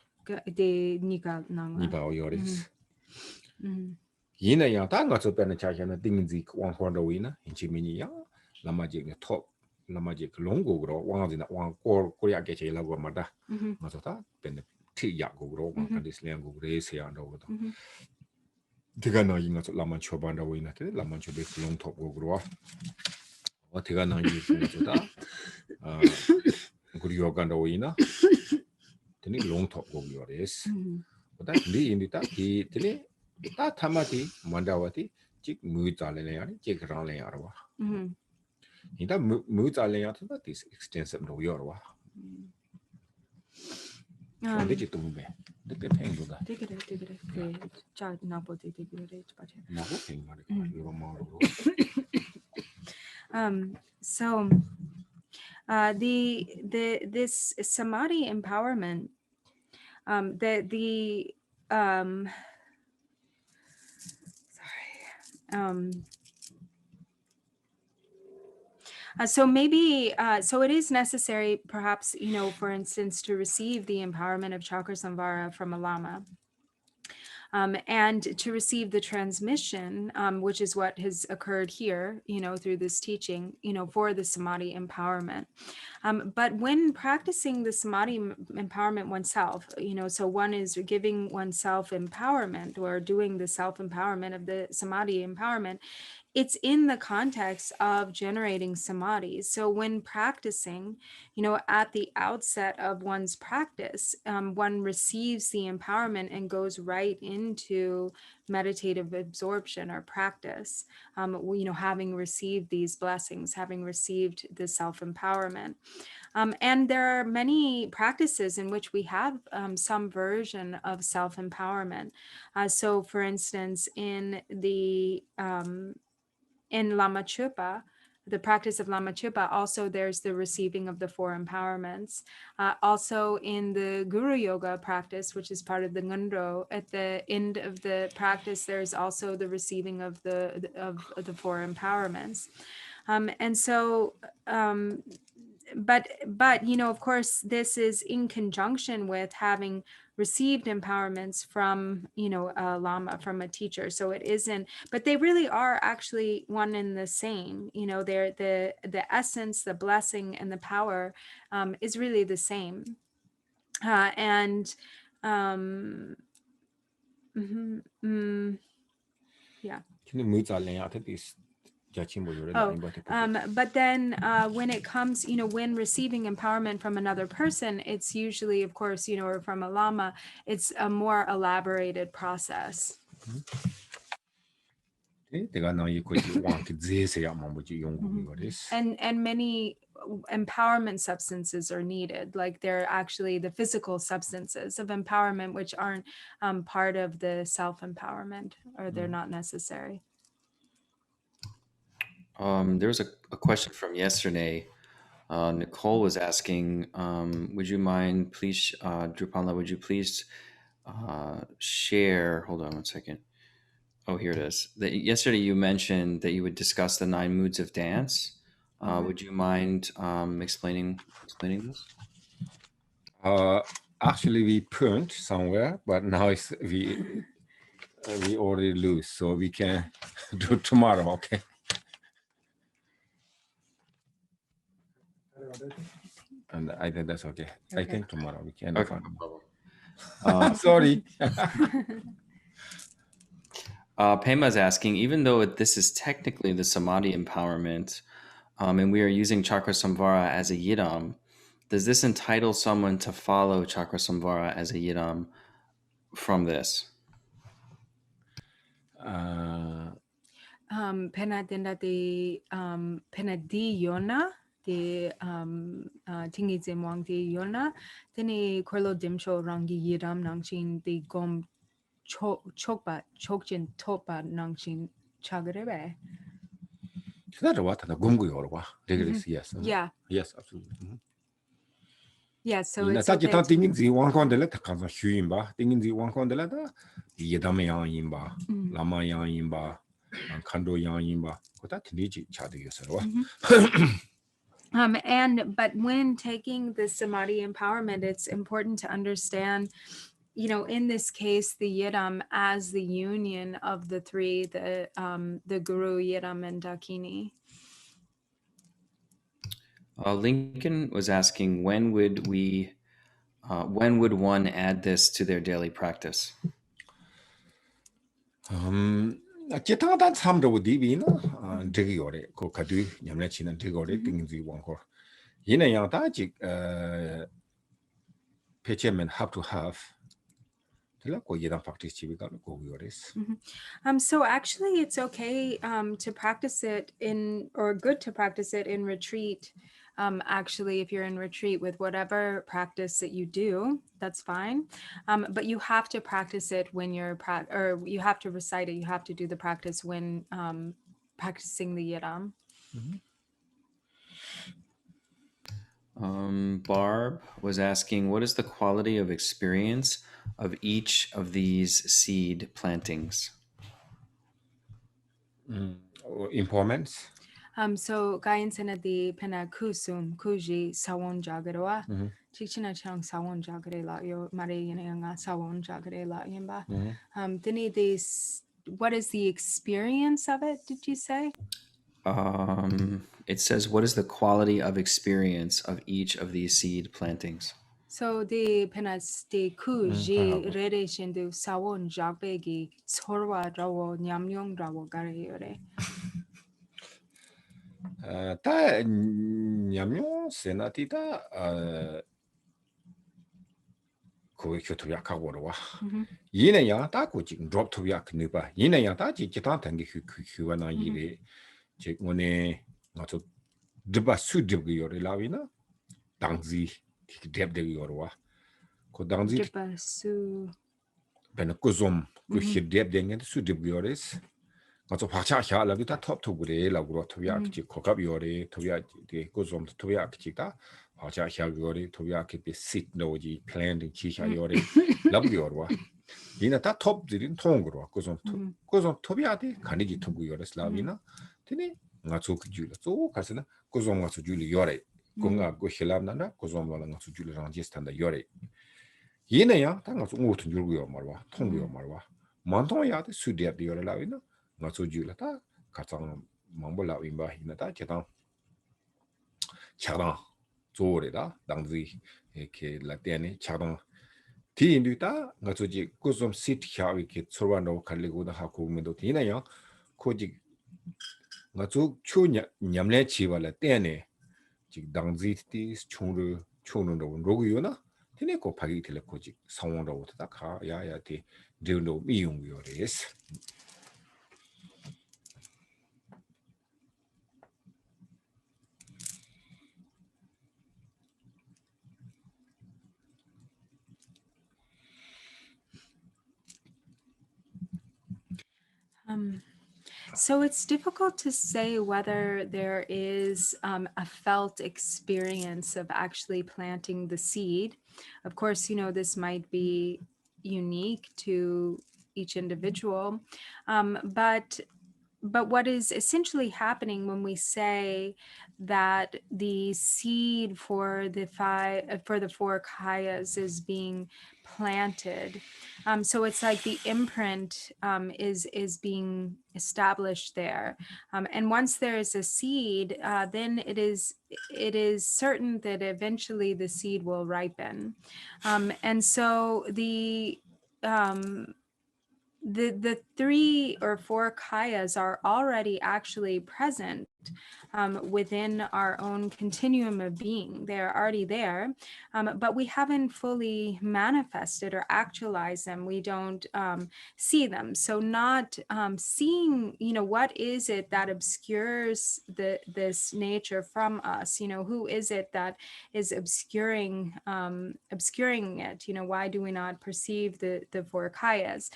de nika nang 니바 요리스 이나야 다가서 빼는 자샤는 띵지 왕권도 이나 인치미니야 라마지가 톱 라마지 그 롱고로 왕지나 왕 꼬리하게 제일하고 말다 맞았다 빼는 티야고로 왕칸디슬랭고 그레세야도 제가 나이가 라만 초반다고 이나데 라만 초베 롱톱고 그러와 제가 나이 있으면서다 그리 요간다고 이나 되니 롱톱고 요레스 보다 리 인디다 이 되니 다 타마티 만다와티 직 무자래야 직 그랑래야 와 이다 무자래야 다 this extensive 로 요와 근데 지 동배 되게 팽도다 되게 자 나보다 되게 빠져. 나고 팽마를 이거 말로 So this samadhi empowerment, so maybe, so it is necessary, perhaps, for instance, to receive the empowerment of chakra samvara from a lama. And to receive the transmission, which is what has occurred here, through this teaching, for the samadhi empowerment. But when practicing the samadhi empowerment oneself, so one is giving oneself empowerment or doing the self-empowerment of the samadhi empowerment, it's in the context of generating samadhi. So when practicing, at the outset of one's practice, one receives the empowerment and goes right into meditative absorption or practice, having received these blessings, having received the self-empowerment. And there are many practices in which we have some version of self-empowerment. So for instance, in Lama Chupa, the practice of Lama Chupa, also there's the receiving of the four empowerments. Also in the Guru Yoga practice, which is part of the Ngondro, at the end of the practice, there's also the receiving of the four empowerments. And so, but of course, this is in conjunction with having received empowerments from a lama, from a teacher. So it isn't, but they really are actually one and the same. They're the essence, the blessing, and the power is really the same. And mhm, yeah. But then when it comes, when receiving empowerment from another person, it's usually, of course, or from a lama, it's a more elaborated process. And many empowerment substances are needed, like they're actually the physical substances of empowerment, which aren't part of the self-empowerment, or they're not necessary. There was a question from yesterday. Nicole was asking, would you mind, please, Drupala, would you please share, hold on one second. Oh, here it is. Yesterday you mentioned that you would discuss the 9 moods of dance. Would you mind explaining this? Actually, we print somewhere, but now we already lose, so we can do tomorrow, okay? And I think that's okay. I think tomorrow we can. Okay, no problem. Sorry. Pema is asking, even though this is technically the Samadhi empowerment, and we are using Chakra Samvara as a yidam, does this entitle someone to follow Chakra Samvara as a yidam from this? Penadi Yona, the Tingi Zemwang di Yona, Tini Korlo Dimcho Rangi Yidam Nangshin, the Gom Chokba, Chokjin Topa Nangshin Chagarebe. That's what the Gumgu or what? Yes. Yeah. Yes, absolutely. Yes, so it's okay. Thinking the one con the letter comes a huimba, thinking the one con the letter, Yedame Yimba, Lama Yimba, and Kando Yimba. What that Niji Chadi yourself. But when taking the Samadhi empowerment, it's important to understand, in this case, the Yidam as the union of the three, the Guru, Yidam, and Dakini. Lincoln was asking, when would one add this to their daily practice? Chitanga Samdo would be no Digore, Kokadu, Yamachin and Tigore, things you want her. Yina Yataji Pechaman have to have. So actually it's okay to practice it good to practice it in retreat. Actually, if you're in retreat with whatever practice that you do, that's fine. But you have to practice it when you're you have to recite it. You have to do the practice when practicing the Yidam. Barb was asking, what is the quality of experience of each of these seed plantings? Informants. So Gayan Senadi Pena Kusum Kuji Sawon Jagaroa. Chichina Chang Sawon Jagare La Yo Mari Yanga Sawon Jagare La Yimba. Dini this, what is the experience of it, did you say? It says, what is the quality of experience of each of these seed plantings? So the penas de kuji rere shindu sawon jagbegi sorwa rawo nyamyong rawo gareyore. 다 냠뇨 세나티다 거기 교토야 가고로 와. 얘는 야다 고지 드롭 토야 그네바. 얘는 야다 지기타 단계 그거나 이래. 제 오늘 나도 드바 수드고 요래 라위나 당지 딥데고 요러와. 그 당지 Jibasu. ben kozom ku hideb dengan su드고 요레스. 가서 박차샤 라기다 톱토그레 라고로 토야키 코갑 요레 토야키 고좀 토야키다 박차샤 요레 토야키 비sit 노지 플랜딩 치샤 요레 라브 요르와 이나 다 톱들인 통으로 고좀 토비아디 가니지 통구 요레 슬라비나 테네 나초 그줄 또 가서나 고좀 가서 줄 요레 공가 고 힐람나나 고좀 와라 가서 줄 랑지스탄다 요레 얘네야 다 가서 오튼 줄고요 말와 통고요 말와 만통야데 수디압 요레 라비나 nga so ju la ta ka chang mang bo la wi ba hin ta che tang cha dang zo re da dang zi ke la te ne cha dang ti ndu ta nga so ji ko som sit kha wi ke chorwa no khal le go da ha ko me do ti na ya ko ji nga so chu nyam le chi ba la te ne ji dang zi ti chung ru chung no ro go yo na ti ne ko pa gi te le ko ji song ro ta ka ya ya ti de no mi yung yo res So it's difficult to say whether there is a felt experience of actually planting the seed. Of course, this might be unique to each individual, but what is essentially happening when we say that the seed for the four kayas is being planted, so it's like the imprint is being established there, and once there is a seed, then it is certain that eventually the seed will ripen, and so the 3 or 4 kayas are already actually present within our own continuum of being. They're already there, but we haven't fully manifested or actualized them. We don't see them. So not seeing, what is it that obscures this nature from us? Who is it that is obscuring it? Why do we not perceive the 4 kayas?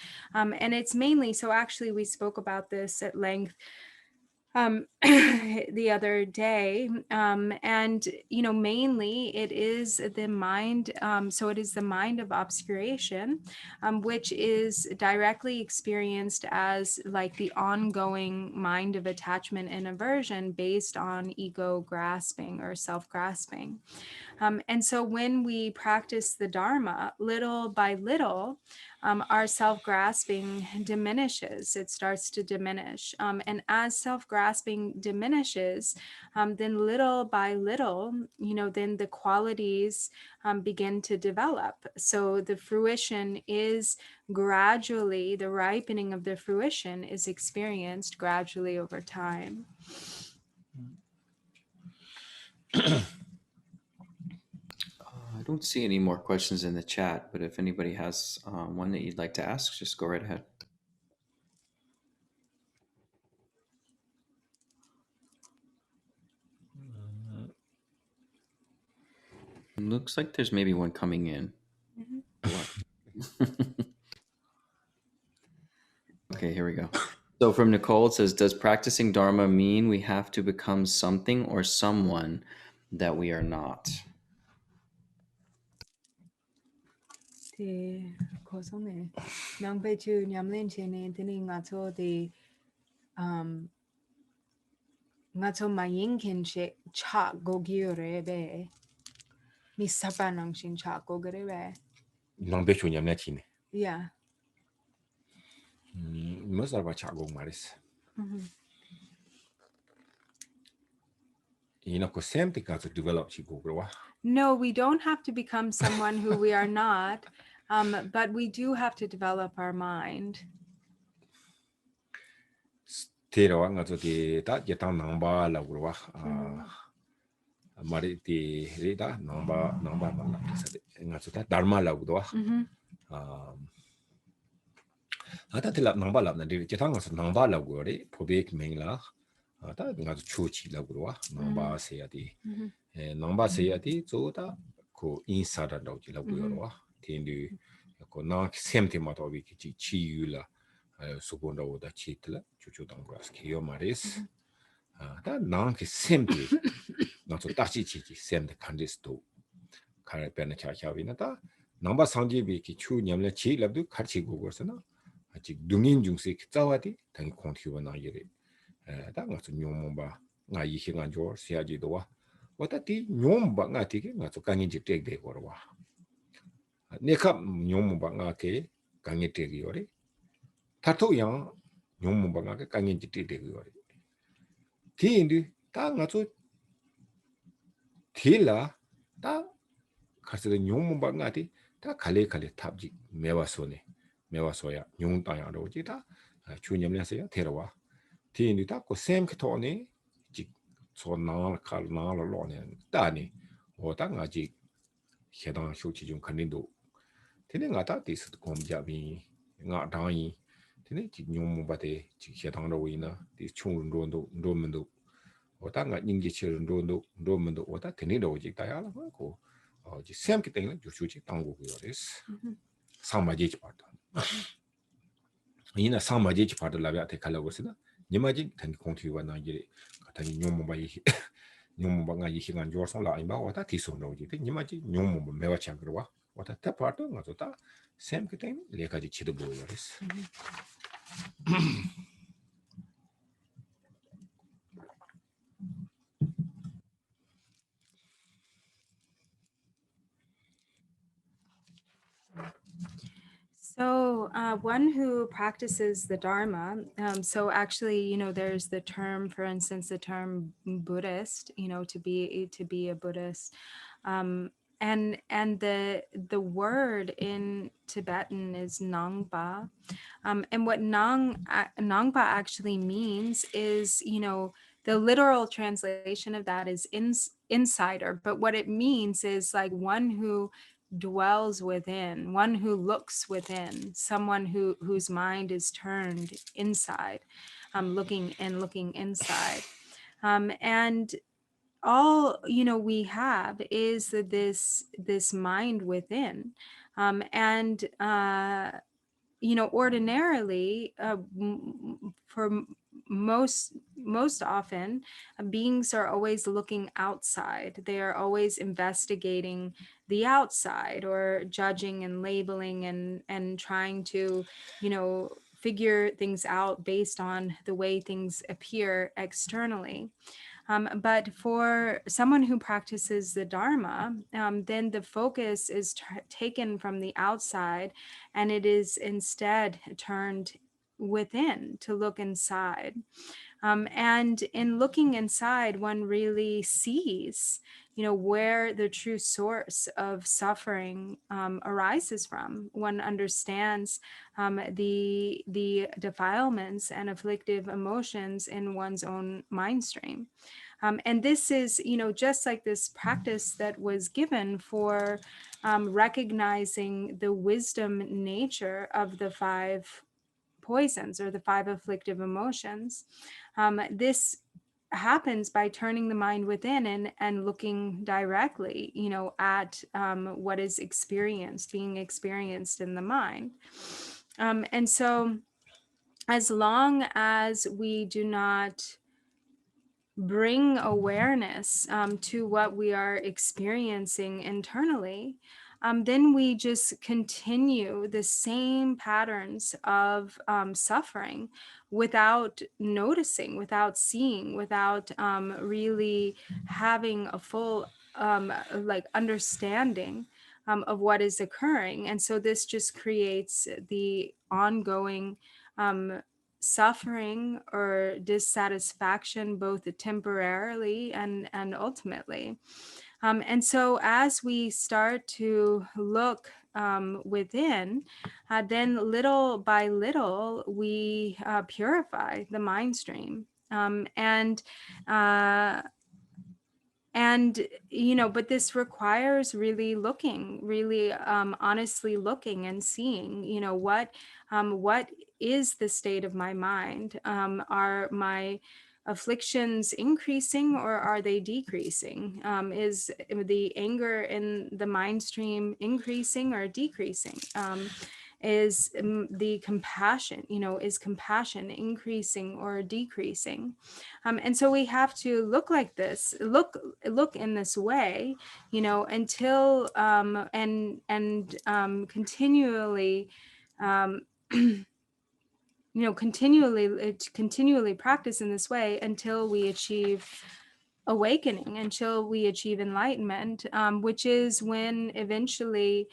And it's mainly, so actually we spoke about this at length the other day, and mainly it is the mind, so it is the mind of obscuration, which is directly experienced as like the ongoing mind of attachment and aversion based on ego grasping or self-grasping. And so when we practice the Dharma, little by little, our self-grasping diminishes. It starts to diminish. And as self-grasping diminishes, then little by little, then the qualities begin to develop. So the fruition is gradually, the ripening of the fruition is experienced gradually over time. I don't see any more questions in the chat, but if anybody has one that you'd like to ask, just go right ahead. Looks like there's maybe one coming in. Okay, here we go. So from Nicole, it says, does practicing Dharma mean we have to become something or someone that we are not? Thì có số này nang bây chu nhắm lên trên này thì ngã cho thì ngã cho mà yên kinh sẽ cha gogi rồi bé mi sapa nang xin cha gogi rồi bé nang be chu nyam na chi ne yeah most of our chago maris ko same thing to develop chi go wa no, we don't have to become someone who we are not, but we do have to develop our mind. Tero nga zo di ta jetang nangba la gurwa mari di ri da nangba ma la sa de nga zo ta dharma la gurwa ata tila nangba la na di jetang nga zo nangba la gurwa pobek meng la ta nga zo chu chi la gurwa nangba se ya di nangba se ya di zo ta ko insa da do ji la gurwa tindu ko na sem te ma to bi ki chi yu la suponda oda chitla chuchu dangwas kiyo maris ta nang ki sempi na so tachi chi sem de kandis to kare pena cha cha wina ta namba sangji bi ki chu nyamla chi labdu kharchi go go sana chi dungin jung se ki zawadi tang kong thi na yire ta nga so nyom ba nga yi hi ngan jor sia ji do wa wata ti nyom ba nga ti nga so kangin ji tek de go wa ne khap nyom ba nga ke kangin tek yore 타토 양 용문방아게 강인지 되고요. 디인디 딱 가서 딜라 딱 가서 용문방아디 다 갈래 탑지 매와소네 매와소야 용땅야로 지다 주념내세요 데려와 디인디 딱고 샘크토네 지 소나를 칼나를 로네 따니 오당 아직 해당 쇼치 좀 간린도 되는 가다 디스 공자비 nga dang tene ji nyong ba de ji xie dang ro yi na di chung ron do men do wo ta nga ning ji che ron do men do wo ta tene ro ji ta ya la ko ji sem ki teng ju chu ji dang go yo des sang ma ji ji pa da yi na sang ma ji ji pa da la ya te kala go se na ni ma ji tan kong ti wa na ji ka ta ni nyong ba yi nyong ba nga yi hi ngan jo song la yi ba wo ta ti so ro ji te ni ma ji nyong ba me wa cha gro wa wo ta ta pa da nga zo ta sem ki teng le ka ji chi do bo yo des So, one who practices the Dharma, so actually, there's the term, for instance, the term Buddhist, to be a Buddhist, and the word in Tibetan is Nangpa, and what Nangpa actually means is, the literal translation of that is insider, but what it means is like one who dwells within, one who looks within, someone whose mind is turned inside, looking inside. And all we have is this mind within, and ordinarily, for most often, beings are always looking outside. They are always investigating the outside, or judging and labeling, and trying to figure things out based on the way things appear externally. But for someone who practices the Dharma, then the focus is taken from the outside, and it is instead turned within to look inside. And in looking inside, one really sees, where the true source of suffering arises from. One understands the defilements and afflictive emotions in one's own mind stream. And this is, just like this practice that was given for recognizing the wisdom nature of the 5 poisons, or the 5 afflictive emotions. This happens by turning the mind within, and looking directly, at what is being experienced in the mind. And so, as long as we do not bring awareness to what we are experiencing internally, then we just continue the same patterns of suffering without noticing, without seeing, without really having a full understanding of what is occurring. And so this just creates the ongoing suffering or dissatisfaction, both temporarily and ultimately. And so as we start to look within, then little by little, we purify the mind stream. And but this requires really looking, really honestly looking and seeing, what is the state of my mind? Are my afflictions increasing or are they decreasing? Is the anger in the mind stream increasing or decreasing? Is the compassion, is compassion increasing or decreasing? And so we have to look like this, look in this way, until and continually, continually practice in this way until we achieve awakening, until we achieve enlightenment, which is when eventually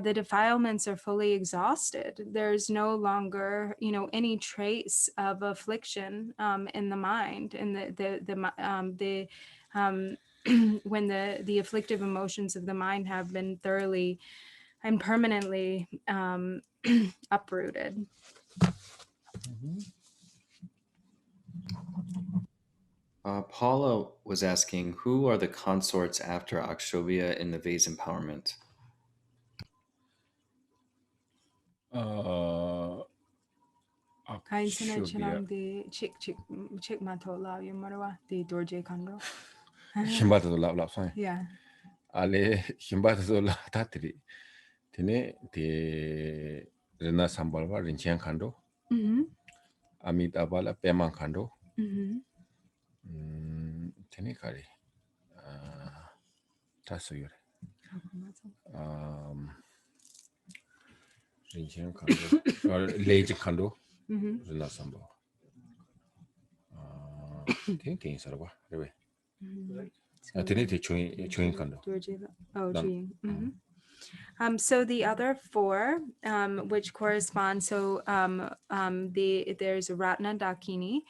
the defilements are fully exhausted. There's no longer, any trace of affliction in the mind, and when the afflictive emotions of the mind have been thoroughly and permanently uprooted. Paula was asking, who are the consorts after Akshobhya in the vase empowerment? Kainsinay Akshobhya. chinang di chik matola yung marwa di dorje kando. Shimbata la la fine. Yeah. Ale shimbata la tatri. Tene te rena sambalwa rinchen kando. Amitabha la peman kando. Tene kari. Taso yore. Rinchen kando. Leje kando. Rena sambal. Tene sarwa. Rebe. Tene te chewing kando. Oh, Jing. So the other four, which correspond, so there's Ratna Dakini,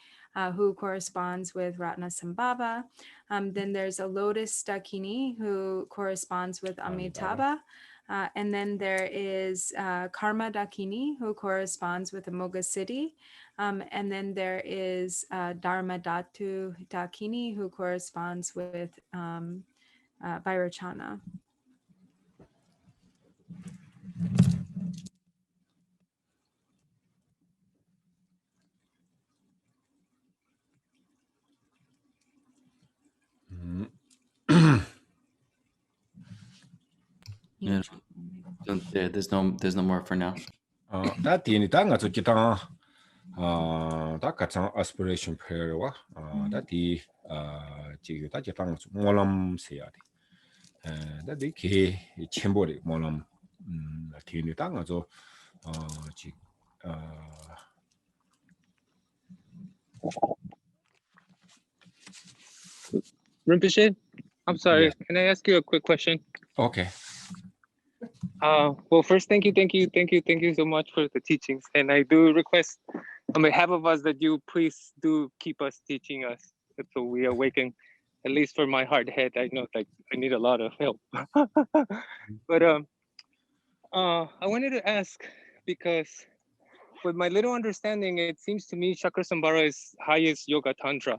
who corresponds with Ratna Sambhava. Then there's a Lotus Dakini, who corresponds with Amitabha. And then there is Karma Dakini, who corresponds with Amoga Siddhi. And then there is Dharma Dhatu Dakini, who corresponds with Vairocana. Yeah. There's no more for now. That the tanga to kita that katang aspiration prayer wa that the jigu that jitang molam seati that the ke chembori molam the tanga so ji Rinpoche, I'm sorry. Yes. Can I ask you a quick question? Okay. Well, first, thank you so much for the teachings. And I do request on behalf of us that you please do keep us teaching us so we awaken, at least for my hard head. I know like I need a lot of help. But I wanted to ask, because with my little understanding, it seems to me Chakra Sambhara is highest yoga tantra.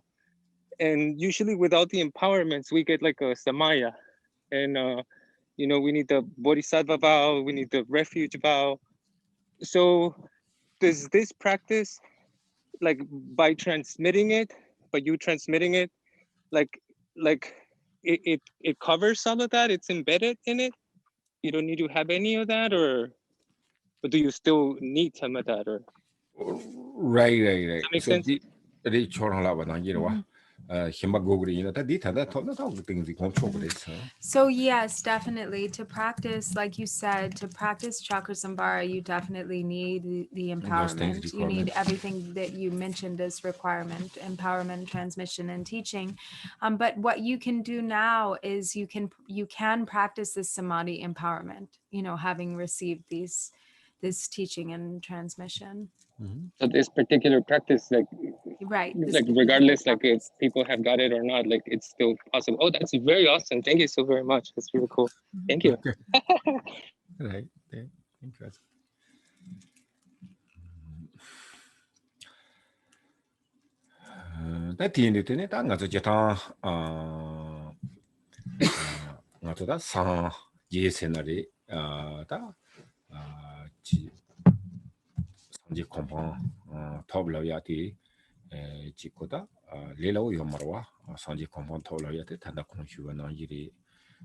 And usually without the empowerments, we get like a samaya. And we need the bodhisattva vow, we need the refuge vow. So does this practice, like by transmitting it, like it covers some of that, it's embedded in it? You don't need to have any of that, or do you still need some of that? Or Right. Does that make sense? The chorang la ba you know himba gogri that the that the things the control this. So yes, definitely to practice, like you said, to practice Chakra Sambhara, you definitely need the those things empowerment. You need requirements. everything that you mentioned as requirement: empowerment, transmission, and teaching. But what you can do now is you can practice this samadhi empowerment, having received this teaching and transmission. So this particular practice, like Right. Like regardless, like if people have got it or not, like it's still possible. Oh, that's very awesome. Thank you so very much. That's really cool. Thank you. Right. 네. Thank you. 다 뒤에 되네. 다 가서 제타 가서다 상 예세나리 지 상지 컴파 톱라야티 지코다 레라오 요마로와 상지 컴파 톱라야티 단다 콘슈바나 이리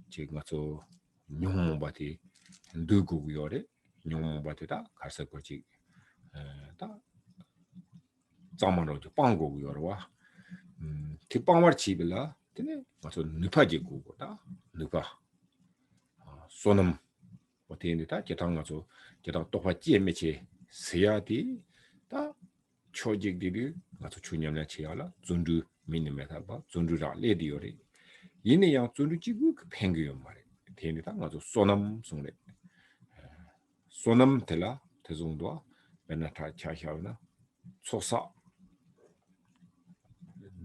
지금 가서 뇽바티 누구 요래 뇽바티다 가서 거지 다 자만으로 빵고 요러와 뒷방말 집이라 되네 가서 늪아지 고고다 늪아 소놈 어디에다 제당 가서 제당 똑바 찌에메치 세야디 다 초직들이 가서 주념에 치야라 존두 미니메다 봐 존두라 레디오리 이내양 존두 지구 그 팽규요 말에 되니다 가서 소놈 송래 소놈 tel라 대종도 베나타 차샤우나 소사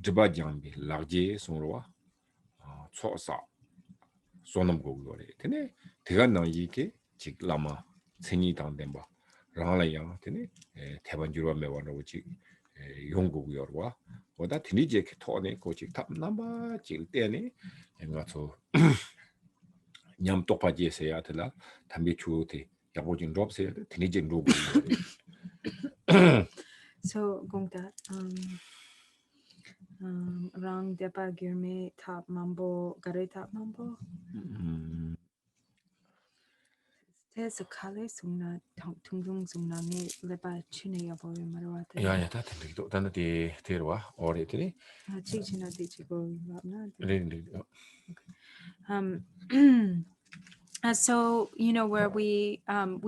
드바장비 라제 송로와 소사 소놈 고고래 되네 대간나 이게 직 라마 생이 당된바 라라야 되네 대반주로 매원으로 직 용고고요와 보다 드니제 토네 고직 탑 넘바 질 때네 가서 냠 똑바지에서야 들라 담비 주오테 야보진 롭세 드니제 로고 So Gongda, Rang Depa Girme Top Mambo Gare Top Mambo. There's a Kale Sungna Tungung Sungna Me Lepa Chine Yabo Marawate. 야야 다 들리도 단데 데려와 오래들이 Chichina Tichigo Rabna. So where we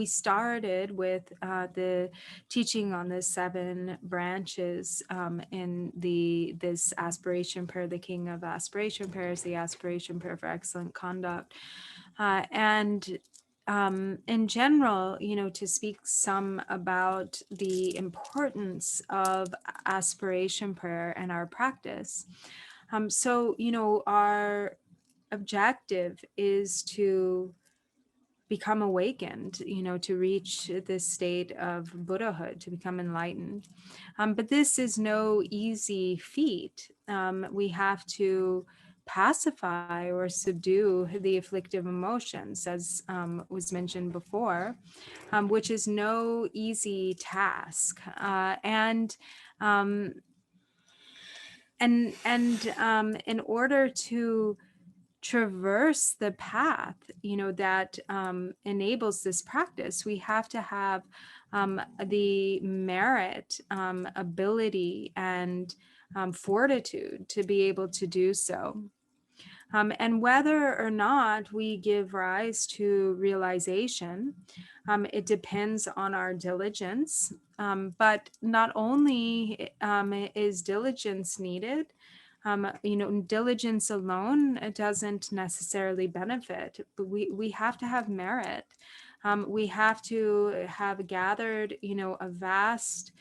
started with the teaching on the 7 branches in this aspiration prayer. The king of aspiration prayer is the aspiration prayer for excellent conduct, and in general, to speak some about the importance of aspiration prayer and our practice. So our objective is to become awakened, to reach this state of Buddhahood, to become enlightened. But this is no easy feat. We have to pacify or subdue the afflictive emotions, as was mentioned before, which is no easy task. And in order to traverse the path, that enables this practice, we have to have the merit, ability, and fortitude to be able to do so. And whether or not we give rise to realization, it depends on our diligence. But not only is diligence needed, diligence alone doesn't necessarily benefit, but we have to have merit. We have to have gathered, a vast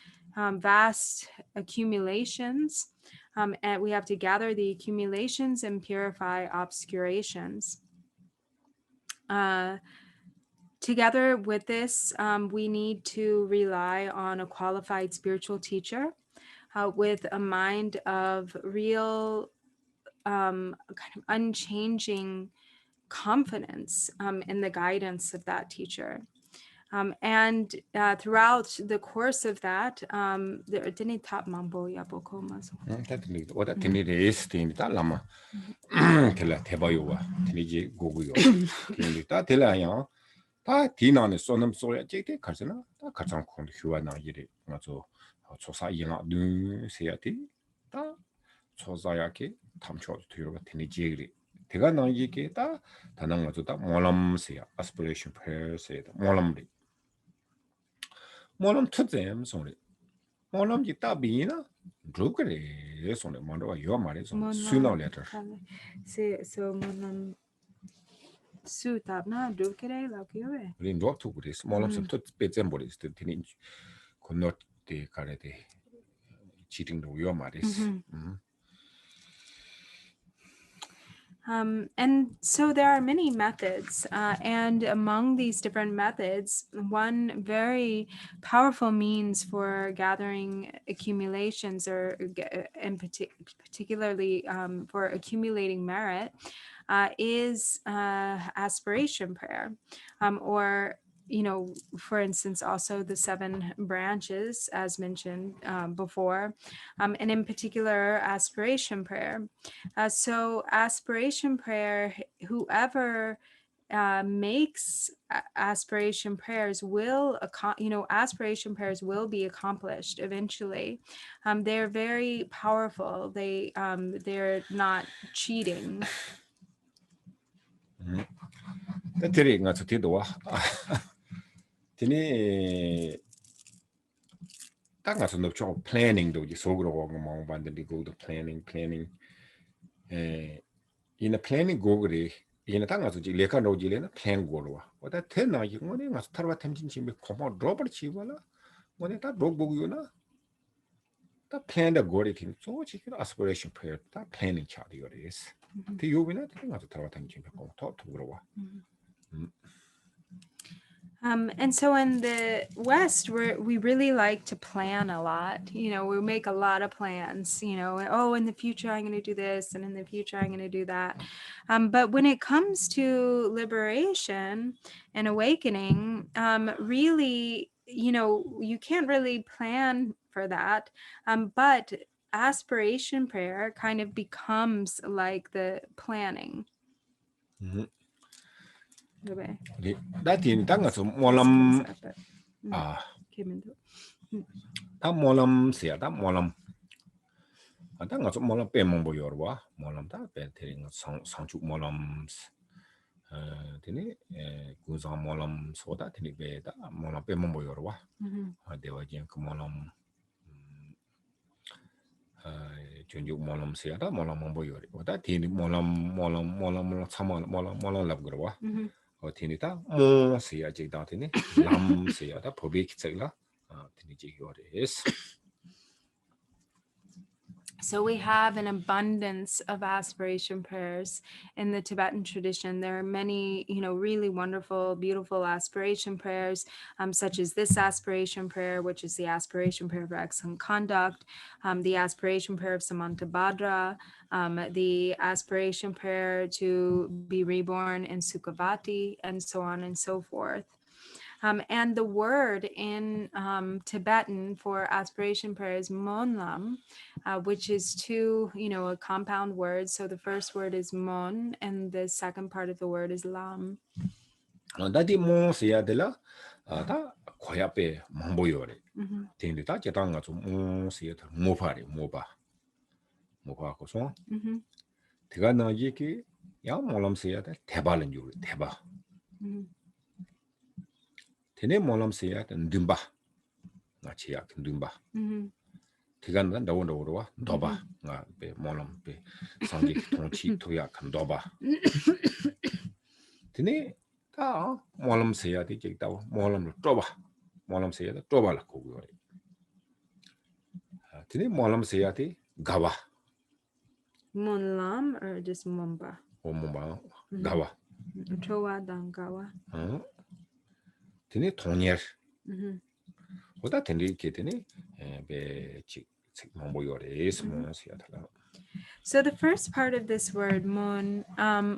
accumulations, and we have to gather the accumulations and purify obscurations. Together with this, we need to rely on a qualified spiritual teacher with a mind of real kind of unchanging confidence in the guidance of that teacher. And throughout the course of that, there didn't tap mambo yaboko maso. 오다 드니레스 드니다 라마 텔라 대바요와 드니지 고고요 드니다 텔라야 다 디나네 소놈 소야 제게 가잖아 다 가장 콘 휴와나 이리 맞아 조사 이나 눈 세야티 다 조사야게 탐초 뒤로가 드니지리 대가 나이게 다 다낭 맞다 몰람세야 아스피레이션 페어세다 몰람리 몰람 투잼 소리 몰람지 따비나 druggere sono mando io mare sono sooner or later So molam su tabna druggere la kiwe. rin drop to this molam some to bezembolis to tinin connot de carete cheating the real matters. And so there are many methods, and among these different methods, one very powerful means for gathering accumulations, or particularly for accumulating merit, is aspiration prayer, or for instance, also the 7 branches, as mentioned before, and in particular, aspiration prayer. So aspiration prayer, whoever makes aspiration prayers will, aspiration prayers will be accomplished eventually. They're very powerful. They're not cheating. Tiri nga tsu tido wa. Tini ta nga tsu no cho planning do ji sogro go mo ban de go the planning. In a planning go gri in a ta nga tsu ji le ka no ji le na plan go lo wa. Wa ta te na ji ngo ne nga tar wa tem jin chi me ko mo drop chi wala. Ngo ne ta dog go yo na. Ta plan the go ri tin so chi aspiration prayer ta planning cha di yo is. Ti yo bi na ta nga tsu tar wa tem chi me ko to go wa. And so in the West, we really like to plan a lot. We make a lot of plans. Oh, in the future I'm going to do this, and in the future I'm going to do that. But when it comes to liberation and awakening, really, you can't really plan for that. But aspiration prayer kind of becomes like the planning. Da tin ta nga tsu mo lam ta mo lam sia ta mo lam ta nga tsu mo lam pe mong bo yor wa mo lam ta pe te nga sang chu mo lam tini gu za mo lam so da tini be da mo lam pe mong bo yor wa de wa jin ko mo lam chun ju mo lam sia da mo lam mong bo yor wa da tini mo lam lab gro wa tini ta mo sia ji da tini lam sia da pobi ki tsai la tini ji yor is. So we have an abundance of aspiration prayers in the Tibetan tradition. There are many, really wonderful, beautiful aspiration prayers, such as this aspiration prayer, which is the aspiration prayer of excellent conduct, the aspiration prayer of Samantabhadra, the aspiration prayer to be reborn in Sukhavati, and so on and so forth. And the word in Tibetan for aspiration prayer is monlam, which is a compound word. So the first word is mon, and the second part of the word is lam. Dadi mo siya de la ta khoya pe mangbo yore. Tindi ta jeta nga tsu mo siya ta mo pa ko so. Tiga na ji ki ya mo lam siya ta theba len yore theba. Tene mo lam siya ta ndimba. Nga chi ya ndimba. Tiga na dawo wa doba nga pe mo lam pe sangi tongchi to ya kan doba. Tene ta mo lam siya ti jek ta mo lam doba. Mo lam siya ta doba la ko yore. Tene mo lam siya ti gawa. Monlam or just momba? Momba gawa. Chowa dan gawa. Tene tonyer. Oda tene ke tene be chik mombo yore es mo siya ta la. So the first part of this word mon,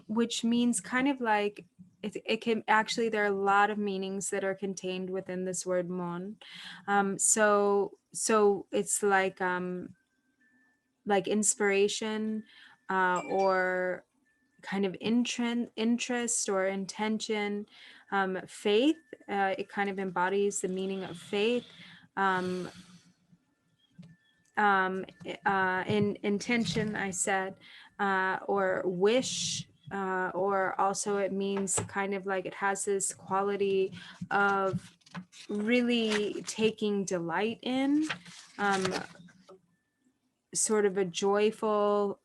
which means kind of like, it can actually, there are a lot of meanings that are contained within this word mon. So it's like inspiration, or kind of interest or intention, faith. It kind of embodies the meaning of faith. In intention, I said, or wish, or also it means kind of like, it has this quality of really taking delight in, sort of a joyful,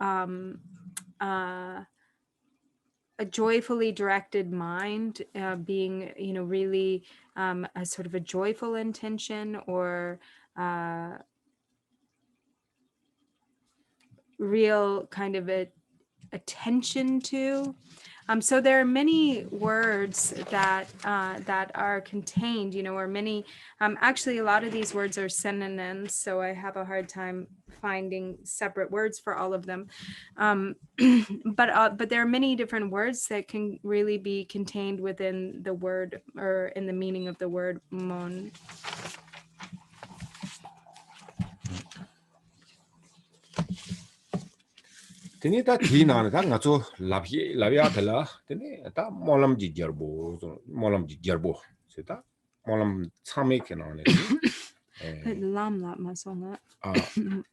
a joyfully directed mind, being, really a sort of a joyful intention, or real kind of attention to. So there are many words that that are contained, or many, actually a lot of these words are synonyms, so I have a hard time finding separate words for all of them. But there are many different words that can really be contained within the word, or in the meaning of the word mon. Tene ta thi na ta nga chu labya thala tene ta molam ji jarbo se ta molam chame ke na ne Lam la ma so na.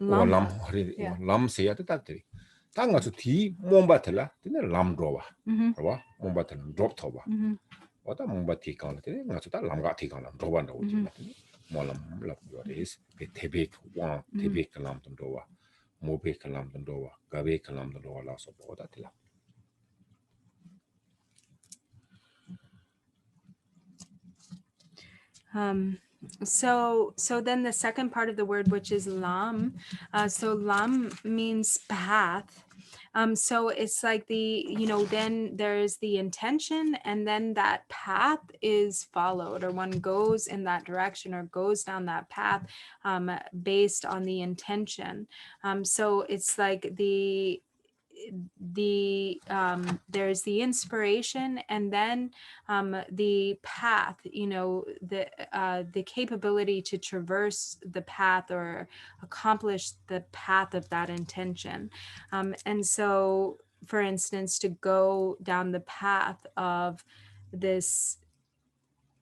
lam lam se ya ta te ta nga chu thi momba thala tene lam dro ba momba thala drop tho ba wa ta momba thi ka tene nga chu ta lam ga thi ka lam dro ba no ji molam lap yo is pe tebe wa tebe ka lam dro wa mobe ka lam dro wa gabe ka lam dro wa la so ba ta tila. So then the second part of the word, which is lam, so lam means path. So it's like then there's the intention, and then that path is followed, or one goes in that direction or goes down that path based on the intention. So it's like there's the inspiration, and then the path, the capability to traverse the path or accomplish the path of that intention. And so, for instance, to go down the path of this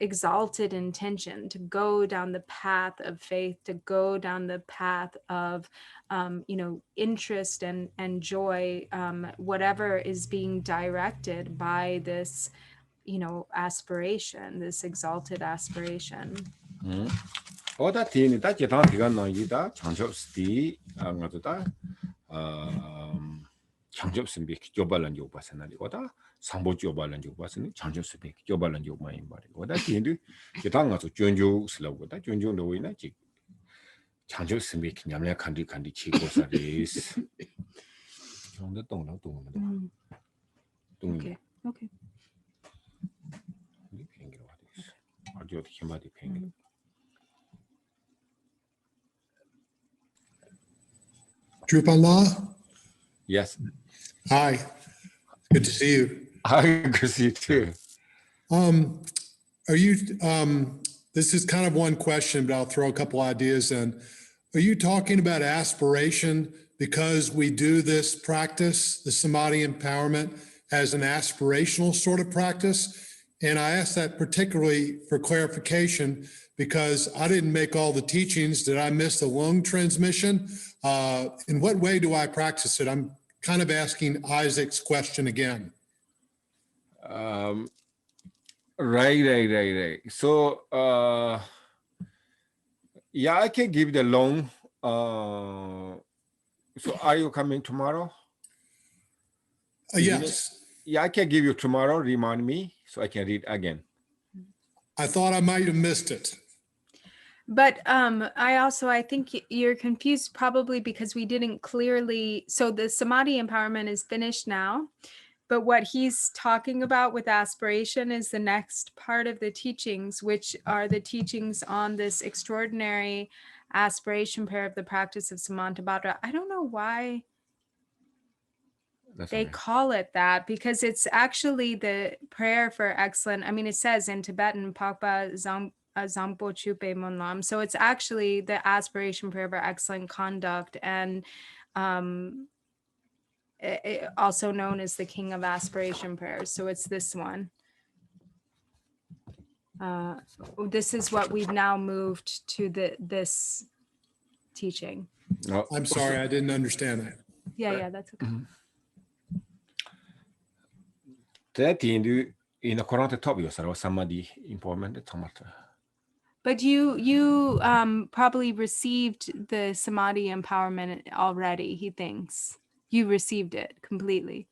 exalted intention, to go down the path of faith, to go down the path of interest and joy, whatever is being directed by this aspiration, this exalted aspiration. Oda tini ta jetang tiga na yi da changchop sti nga tu ta changchop simbi kyobalan yo basanali oda sambo kyobalan yo basani changchop simbi kyobalan yo mayin bari oda tini jetang nga tu jonjo slaw oda jonjo no ina ji changchop simbi nyamle kandi chi ko sa res chongda tong na tong tong Okay. ni pengir wa des ajo khima di pengir. Drupala? Yes. Hi, good to see you. I could see too. Are you, this is kind of one question, but I'll throw a couple ideas in. Are you talking about aspiration because we do this practice, the samadhi empowerment, as an aspirational sort of practice? And I ask that particularly for clarification because I didn't make all the teachings. Did I miss the lung transmission? In what way do I practice it? I'm kind of asking Isaac's question again. Right. So, yeah, I can give the long. So, are you coming tomorrow? Yes. Yeah, I can give you tomorrow. Remind me so I can read again. I thought I might have missed it. But I think you're confused probably because we didn't clearly, so the samadhi empowerment is finished now, but what he's talking about with aspiration is the next part of the teachings, which are the teachings on this extraordinary aspiration prayer of the practice of Samantabhadra. I don't know why they call it that, because it's actually the prayer for excellent, it says in Tibetan, Pakpa Zangpo Chupe Monlam. So it's actually the aspiration prayer for excellent conduct, and also known as the King of Aspiration prayers. So it's this one. This is what we've now moved to this teaching. No, I'm sorry, I didn't understand that. Yeah, that's okay. That in the current topic, samadhi important. But you probably received the samadhi empowerment already, he thinks. You received it completely.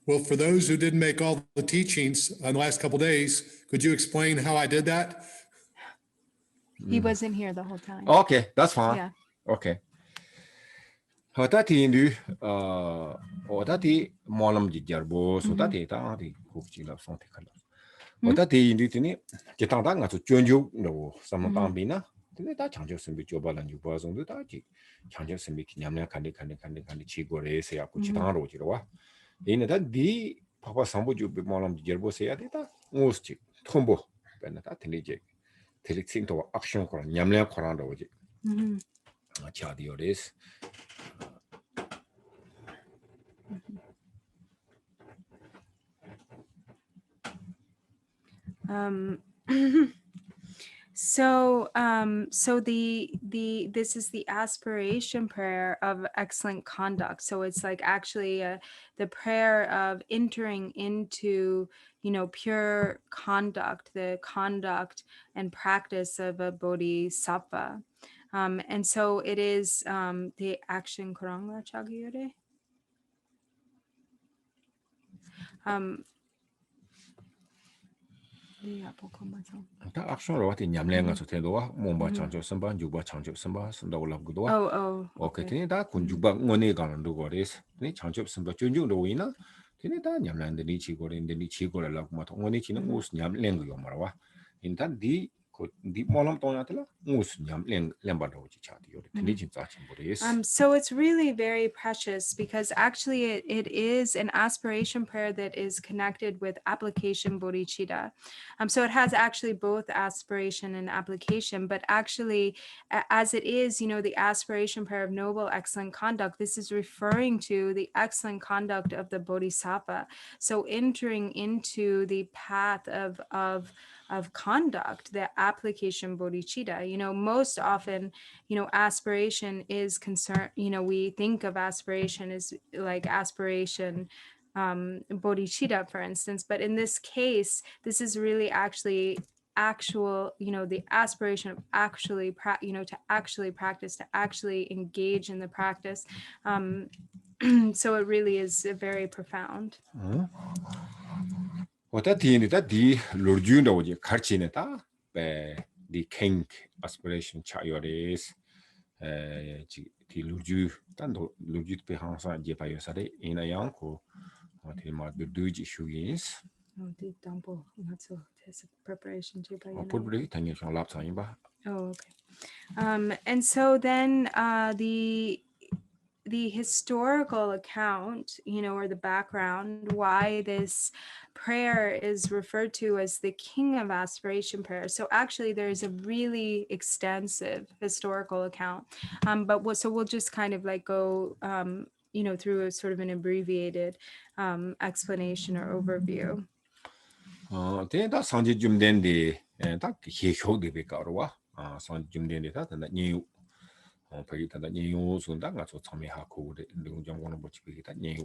Well, for those who didn't make all the teachings in the last couple of days, could you explain how I did that? He wasn't here the whole time. Okay, that's fine. Yeah. Okay. Hotati indu otati molam di jarbo sotati ta di kufchi la sonte kala. Otati indu tini kitanda nga su chonju no samantang bina tini ta changjo sembi joba lan juba zongdu ta ji changjo sembi ki nyamnya kandi chi gore se ya ku chitang ro ji wa. Ina ta di papa sambo ju molam di jarbo se ya ta ngos chi tombo bena ta tini je tili tsinto action koran nyamnya koran ro ji. Cha di ores. So this is the aspiration prayer of excellent conduct. So it's like actually the prayer of entering into, pure conduct, the conduct and practice of a bodhisattva. And so it is the action kuranga chagyore. 다 액션으로 와티 냠랭가 소테도와 몸바 창조 선바 유바 창조 선바 선다올라 그도와 오케이 테니 다 군주바 원에 가는 거레스 테니 창조 선바 존중도 위나 테니 다 냠랭데 리치고레인데 리치고레라고 마토 원에 치는 무슨 냠랭고 요마라와 인단 디 몰람 동야텔라 무슨 냠랭 렘바도지 차디요 테니 진짜 침보레스 So it's really very precious because actually it is an aspiration prayer that is connected with application bodhicitta. So it has actually both aspiration and application, but actually as it is, the aspiration prayer of noble, excellent conduct, this is referring to the excellent conduct of the bodhisattva. So entering into the path of conduct, the application bodhicitta, most often, aspiration is concerned, we think of aspiration as like aspiration bodhicitta, for instance, but in this case, this is really actually actual, the aspiration of actually, to actually practice, to actually engage in the practice. So it really is very profound. 디 로준도 오지 가르치네다 디 king aspiration 차요레스 디 로주 단도 로주 때 항상 이제 봐요사데 이나양고 어디마 두지 슈긴스 The temple, that's a preparation to 풀브리 당연히 랍상이 봐. Okay. And so then the historical account, or the background, why this prayer is referred to as the king of aspiration prayer. So actually there's a really extensive historical account, so we'll just kind of like go, through a sort of an abbreviated explanation or overview. 다 상지 좀 된데 딱 희효게 베가로와 상지 좀 된데 다 니 거기다가 니요 손다가 저 참여하고 능정원을 못 지키다 니요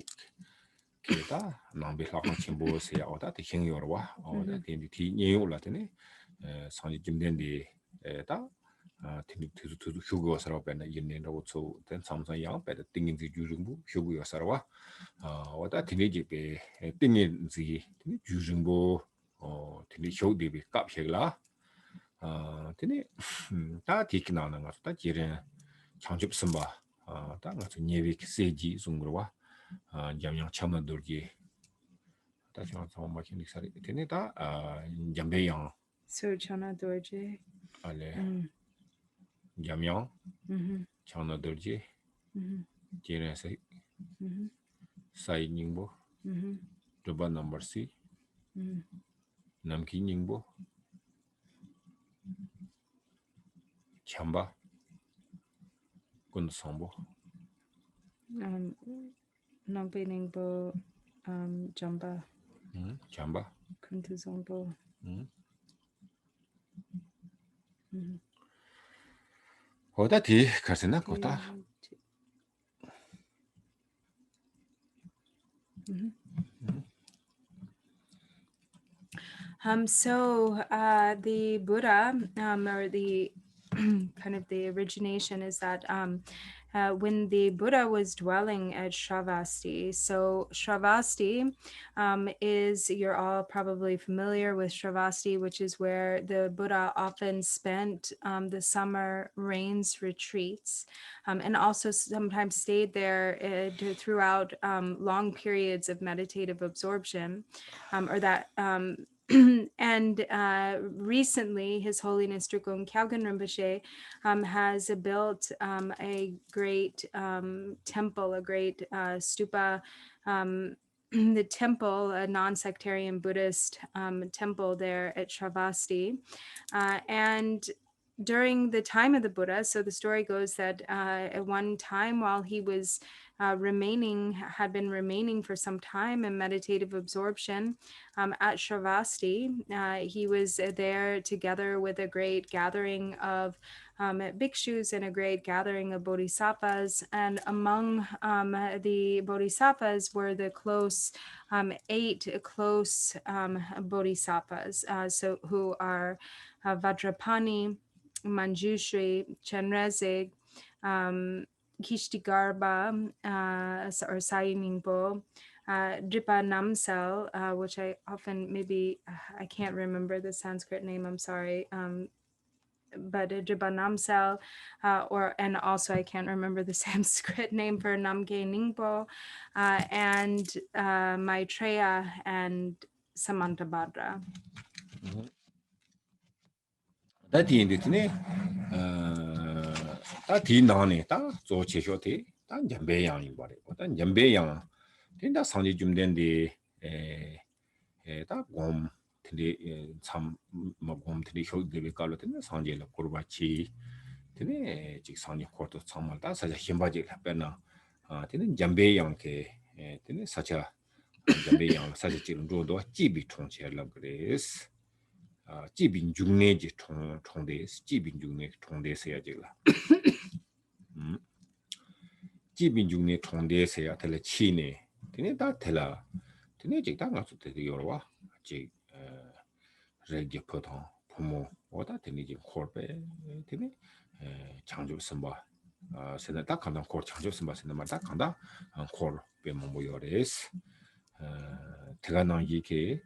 그다 남비하고 침보세야 오다 대행요와 오다 디 니요라더니 상지 좀 된데 다 팀이 두두 휴고서로 변나 인내로 된 삼성양 배드 띵인지 주중부 휴고서로와 오다 팀이지베 띵인지 주중부 팀이 효디비 값이라 팀이 다 디키나는 거다 지ren 창접 선바 다 같은 예비 세지 중으로와 jamyang chama dorji ta chama sama machin sari tene ta jambe yang So chana dorje ale jamyang chama dorji jere sai sai ningbo doba number c namki ningbo chamba kun sombo Nampeningbo jamba chamba kuntuzongbo. Oda ti karsena kota So the Buddha, or the kind of the origination is that when the Buddha was dwelling at Shravasti. So Shravasti is, you're all probably familiar with Shravasti, which is where the Buddha often spent the summer rains retreats, and also sometimes stayed there throughout long periods of meditative absorption, or that and recently, His Holiness Drukung Kyagun Rinpoche has built a great temple, a great stupa, the temple, a non-sectarian Buddhist temple there at Shravasti. And during the time of the Buddha, so the story goes that at one time while he was had been remaining for some time in meditative absorption at Shravasti, he was there together with a great gathering of bhikshus and a great gathering of bodhisattvas. And among the bodhisattvas were the eight close bodhisattvas, so who are Vajrapani, Manjushri, Chenrezig, Kishtigarba, or Sayiningpo, Dripa Namsal, which I often I can't remember the Sanskrit name, I'm sorry, but Dripa Namsal, and also I can't remember the Sanskrit name for Namge Ningpo, and Maitreya and Samantabhadra. 다 디인데 다 디나네 다 조치쇼티 다 냠배양이 말이 다 냠배양 된다 상지 좀 된디 에다곰 근데 참뭐곰 들이 효기를 깔로 된다 상지를 고르바치 근데 직 상지 코도 참말다 사자 힘바지 합배나 되는 냠배양게 되는 사자 냠배양 사자 지금 로도 지비 통치하려 그래스 지빈 중내지 통대스 지빈 중내 통대스야 지라 지빈 중내 통대스야 텔레 치네 되네 다 텔라 되네 직다 가서 되게 여러와 지 레게 포던 부모 오다 되네 지 콜베 되네 장조 선바 세다 딱 간다 콜 장조 선바 세다 말딱 간다 콜 빼면 뭐 요레스 대가나 이게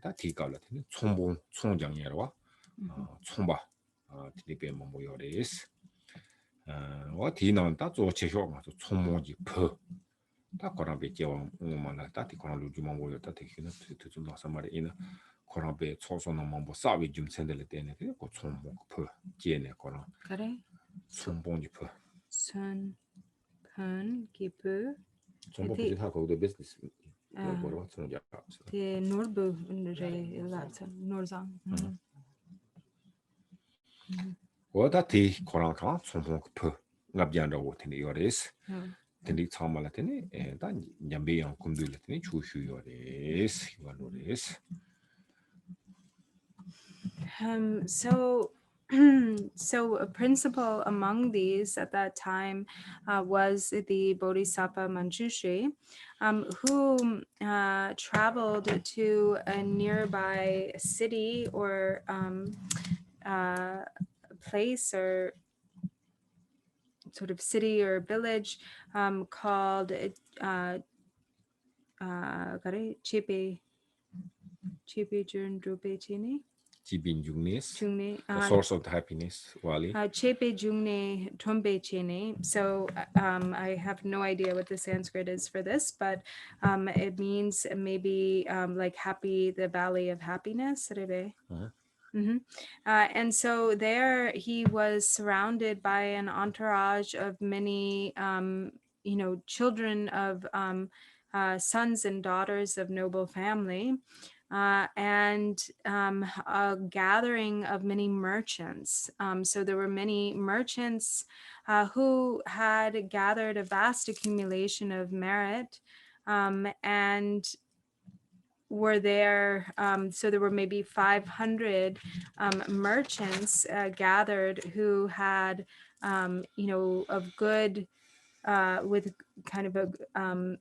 다 디가라 되는 총봉 총장이라와 총바 디베 뭐 요레스 와 디나는 다 조치쇼가 총모지 퍼다 거라베 제왕 오만나 다 디코나 루주만 보여 다 되기는 좀 나서 말이나 거라베 초소는 뭐 사위 좀 센들 때네 그 총모 퍼 제네 거라 그래? 총봉지 퍼 큰 기쁘 총봉 부지 다 거기도 비즈니스 뭐라고 총자 the Norbu Norzang. 어다티 코랑카 총봉크 납잔다고 되네 요레스 되니 참말라테니 다 냠베양 kum들레테니 주슈요레스 이거노레스 So a principal among these at that time was the Bodhisattva Manjushri, who traveled to a nearby city or place or sort of city or village called Chepe Jundrupe Chini. 지빈중네스 source of happiness wali Chepe Jungne Tombe Chene. So I have no idea what the Sanskrit is for this, but it means maybe like happy, the valley of happiness. And so there he was surrounded by an entourage of many, children of sons and daughters of noble family. And a gathering of many merchants. So there were many merchants who had gathered a vast accumulation of merit and were there. So there were maybe 500 merchants gathered who had, of good, with kind of a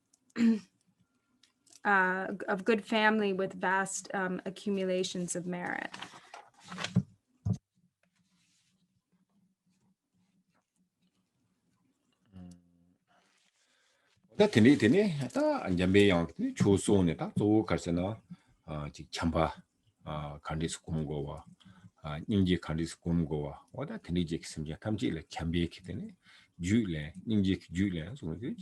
of good family with vast accumulations of merit. 다 드니 다 안잠베 양 초소네 다 조 가르스나 지 참바 간디스 공고와 닝지 간디스 공고와 와다 드니지 심지 탐지를 참비에 기대네 주래 닝지 주래 소지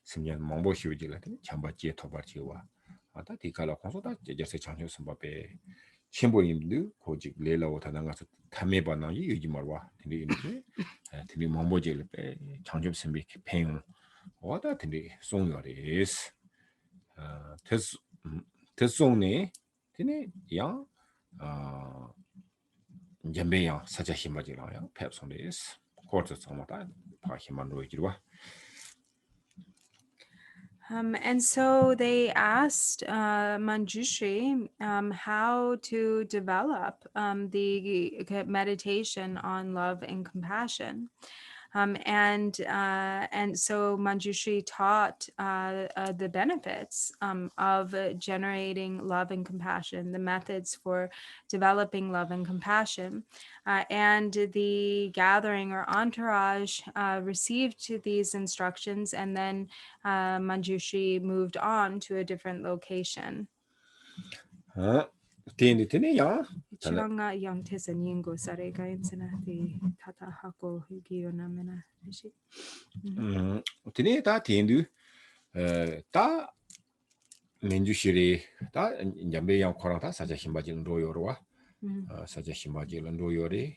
심지 몽보 쉬우지라 참바지에 토바지와 아다 디칼라 콘소다 제제세 장효 선바베 신보임도 고직 레라고 다나가서 탐해바나 유지 말와 드니 드니 몽보지를 빼 장접 선비 팽 와다 드니 송요레스 tesongni tene yang jambe yang saja himaji la yang pep sondes korta samata pa himan roijirwa. And so they asked Manjushri how to develop the meditation on love and compassion. And so Manjushri taught the benefits of generating love and compassion, the methods for developing love and compassion. And the gathering or entourage received these instructions, and then Manjushri moved on to a different location. Tene yang Chiranga yang tesa nyingo sare gain sena di tata hako hugio namena ishi. tene ta tendu ta menjushiri ta jambe yang korang ta saja himaji royorwa saja himaji royore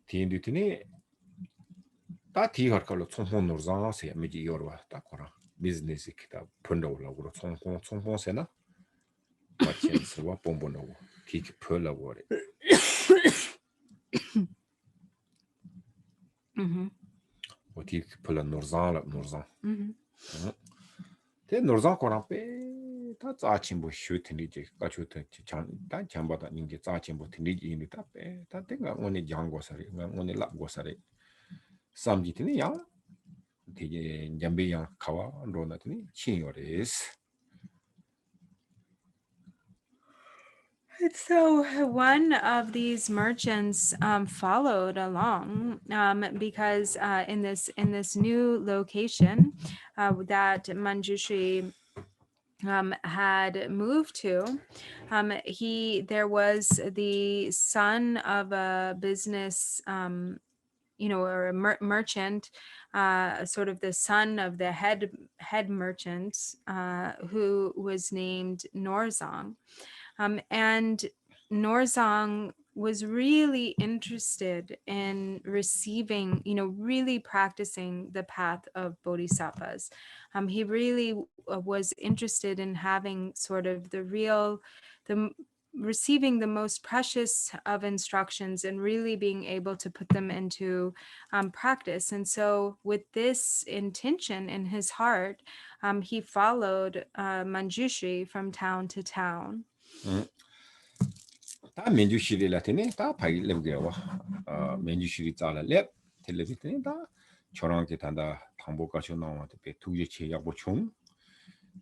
tendu tene 다 디가 걸로 총통 노르장세 미지 요르와 다 거라 비즈니스 기타 펀더라고 총통세나 마치스와 bombo나고 티키 펄라고 그래 어티 펄라 노르장 데 노르장 거라페 다 짜침보 슈트니지 까추트 단 잠바다 닌게 짜침보 트니지 이니다 빼다 내가 오늘 장고사리 오늘 랍고사리 삼지티니 양 되게 잠베 양 카와 로나티니 친요레스. So one of these merchants followed along because in this new location that Manjushri had moved to, there was the son of a business or a merchant, sort of the son of the head merchant, who was named Norzong. And Norzong was really interested in receiving, really practicing the path of bodhisattvas. He really was interested in having sort of receiving the most precious of instructions and really being able to put them into practice. And so with this intention in his heart, he followed Manjushri from town to town. 다 민주시리 라테니 다 파기 렘게와 민주시리 잘라 렙 텔레비전에 다 저랑게 단다 당보가셔 나와도 배 두개 제약 보충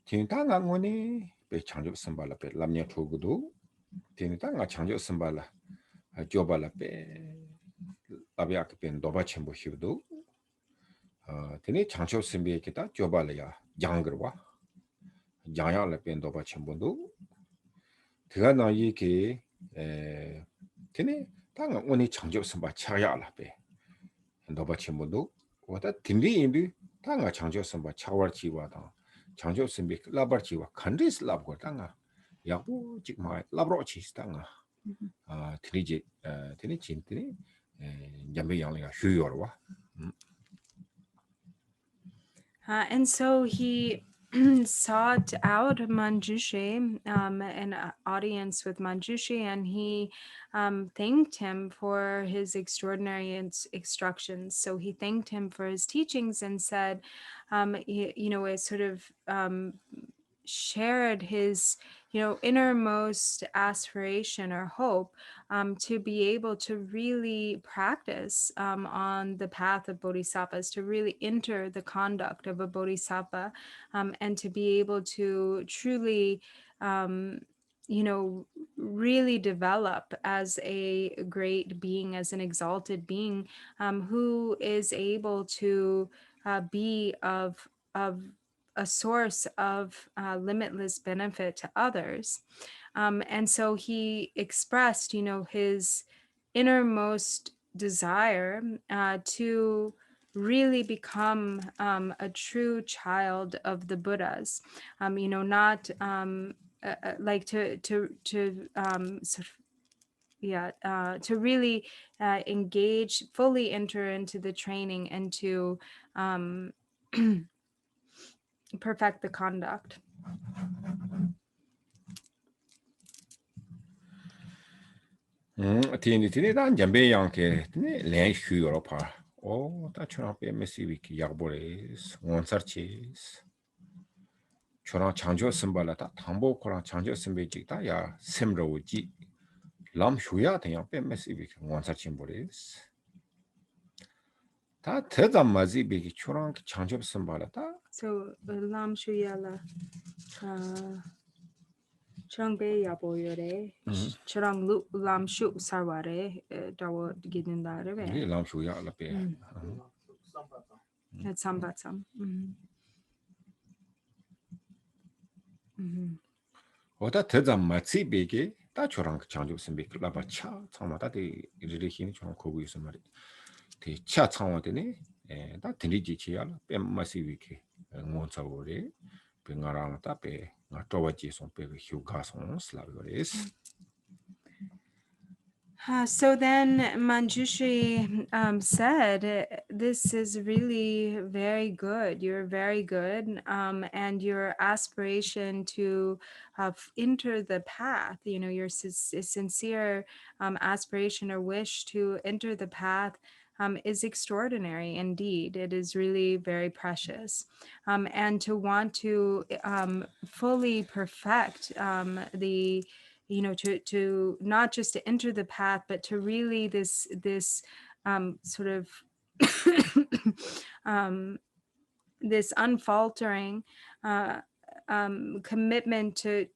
진단한 거니 배 창조 선발라 배 람냐 초구도 진단가 창조 선발라 조발라 배 아비아케 배 노바 첨부 히도 테니 창조 선비에게 다 조발이야 양거와 양야라 배 노바 첨부도 그가 나이게 테네 땅 오늘 창조 선바 차야라 배 노바 첨부도 와다 딘리인도 땅아 창조 선바 차월지와다 창조 선비 라버지와 컨디스 라버 땅아 야부 직마 라브로치 땅아 트리지 트리 진트리 잠베 양리가 휴요와. And so he sought out Manjushri, an audience with Manjushri, and he thanked him for his extraordinary instructions. So he thanked him for his teachings and said, it sort of shared his innermost aspiration or hope to be able to really practice on the path of bodhisattvas, to really enter the conduct of a bodhisattva, and to be able to truly really develop as a great being, as an exalted being, who is able to be of a source of limitless benefit to others. And so he expressed, his innermost desire to really become a true child of the Buddhas, not like to really engage, fully enter into the training and to perfect the conduct. 티니 단 잠베 양케 티니 렌 휴로 파. 다 초랑 빼 메시비키 약보레스 원서치스. 초랑 장조 선발라다 당보코랑 장조 선배직다 야 셈로우지 람 휴야 대양 빼 메시비키 원서친 보레스. 다 대담 마지비기 초랑 장조 선발라다. So lam shuyala changbe yaboyore churang lu lam shu sarware dawo gidindare 이 람 휴야 라페. That's sambatsam. 다 대담 마지비기 다 초랑 장조 선배기 라바차 참마다데 이르히니 초랑 거고 있어 말이. 대차 창원되네. 다 드리지 지야라 빼 마시비키 원서오레 뱅가랑 따페 나토와지 손페 휴가송 슬라비오레스. So then Manjushri said, this is really very good. You're very good. And your aspiration to enter the path, your sincere aspiration or wish to enter the path is extraordinary indeed. It is really very precious. And to want to fully perfect to not just to enter the path, but to really this sort of this unfaltering commitment to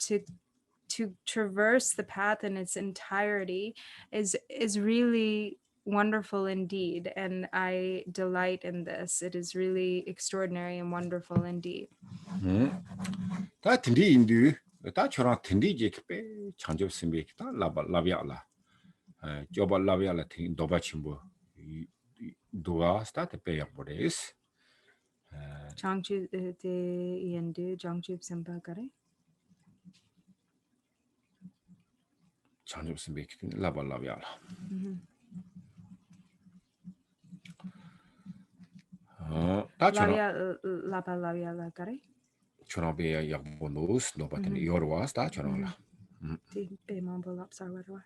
traverse the path in its entirety is really wonderful indeed, and I delight in this. It is really extraordinary and wonderful indeed. 다 딘디 인두 다 초랑 딘디지 빼 장조 선배기 다 라비아라. 조바 라비아라 딘 도바침보 도가 스타트 빼야 보레스. Jangju de yendu Jangju semba kare. 장조 선배기 라비아라. 다 초랑 Labia kare. 초랑 빼야 약보노스 노바든 요르와스 다 초랑라. Be mambo lapsar wadwa.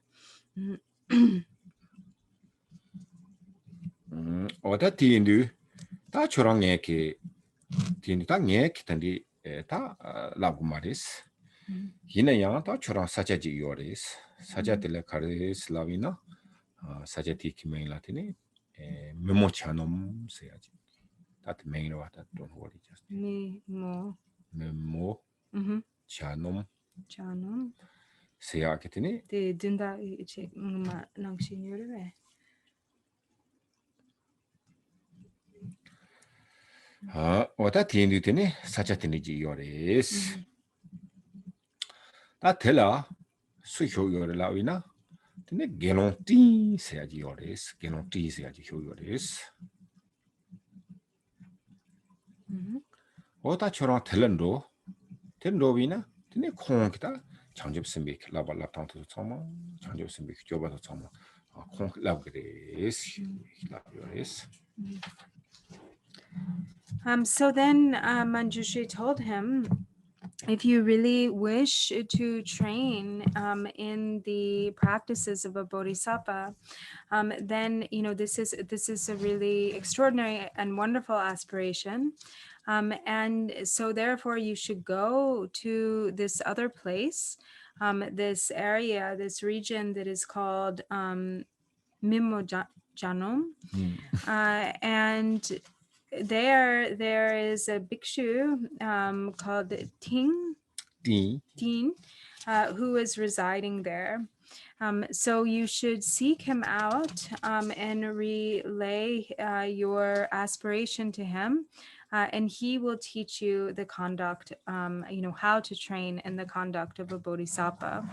어다 티인두 다 초랑 예케 티인두 다 예케 단디 다 라고 말이스. 이나야 다 초랑 사자지 요레스. 사자들레 카레스 라비나 사자티 키메라티니 메모차놈 세야지. 다 메인로 왔다 don't worry just. 메모 차놈 Chanum. 세야케티니 The dinda check ma nangshin yore. 어다 티인두티니 사자티니지 요레스. 다 텔라 수효 요레 라위나 근데 게론티 세야지 요레스. 게론티 세야지 효 요레스. 어다 초랑 텔런도 텐로비나 근데 콩기다 장접 선배기 라발라탄도 참아 장접 선배기 줘봐도 참아 콩 라브레스 라브레스. So then Manjushri told him, if you really wish to train in the practices of a bodhisattva, then this is a really extraordinary and wonderful aspiration, and so therefore you should go to this other place, this area, this region that is called Mimojanum, and there is a bhikshu called Ting, Dean. Dean, who is residing there. So you should seek him out and relay your aspiration to him, and he will teach you the conduct, how to train in the conduct of a bodhisattva.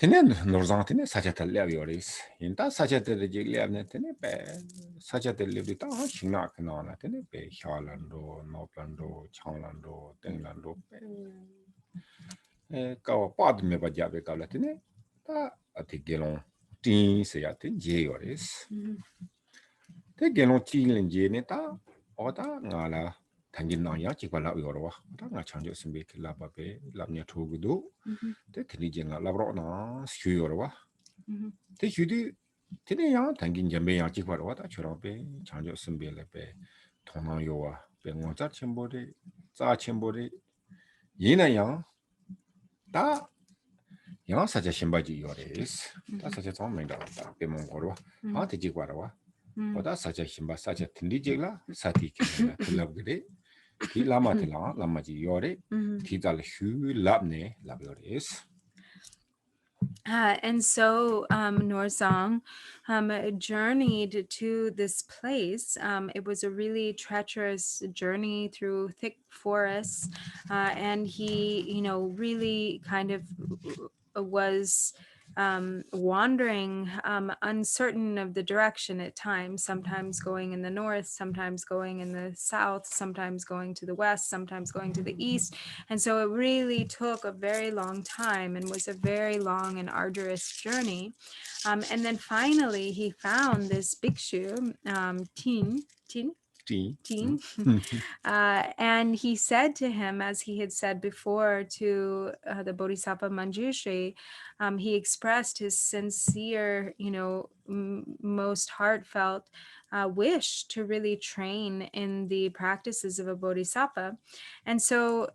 Tene norzang tene sachatal liab yoris. Inta sachatal jig liab ne tene pe sachatal liab ta shingna kana na tene pe hyalando, noplando, changlando, tenglando pe kawa pad me ba jabe kala tene ta ati gelon tin se ya ten je yoris. Te gelon tin len je ne ta oda ngala tangin na ya chikwa la yorwa. Ta nga chanjo simbe la ba pe la nya thogudo. Te tini jenga labro na shu yorwa. Te shudi tini yang tangin jambe yang chikwa rwa ta churang pe chanjo simbe le pe tonang yowa pe ngongza chenpo re, za chenpo re. Yina yang ta yang sacha shimba ji yores. Ta sacha zang mengda ta pe mong korwa. Ha te chikwa rwa. Oda sacha shimba sacha tindi jikla sati kina tilab gire. Ti lama tila lama ji yore. Ti dal shu lab ne lab yores. And so Norzang journeyed to this place. It was a really treacherous journey through thick forests, and he, really kind of was wandering, uncertain of the direction at times, sometimes going in the north, sometimes going in the south, sometimes going to the west, sometimes going to the east. And so it really took a very long time and was a very long and arduous journey. And then finally he found this bhikshu, Teen. And he said to him, as he had said before to the Bodhisattva Manjushri, he expressed his sincere, most heartfelt wish to really train in the practices of a bodhisattva. And so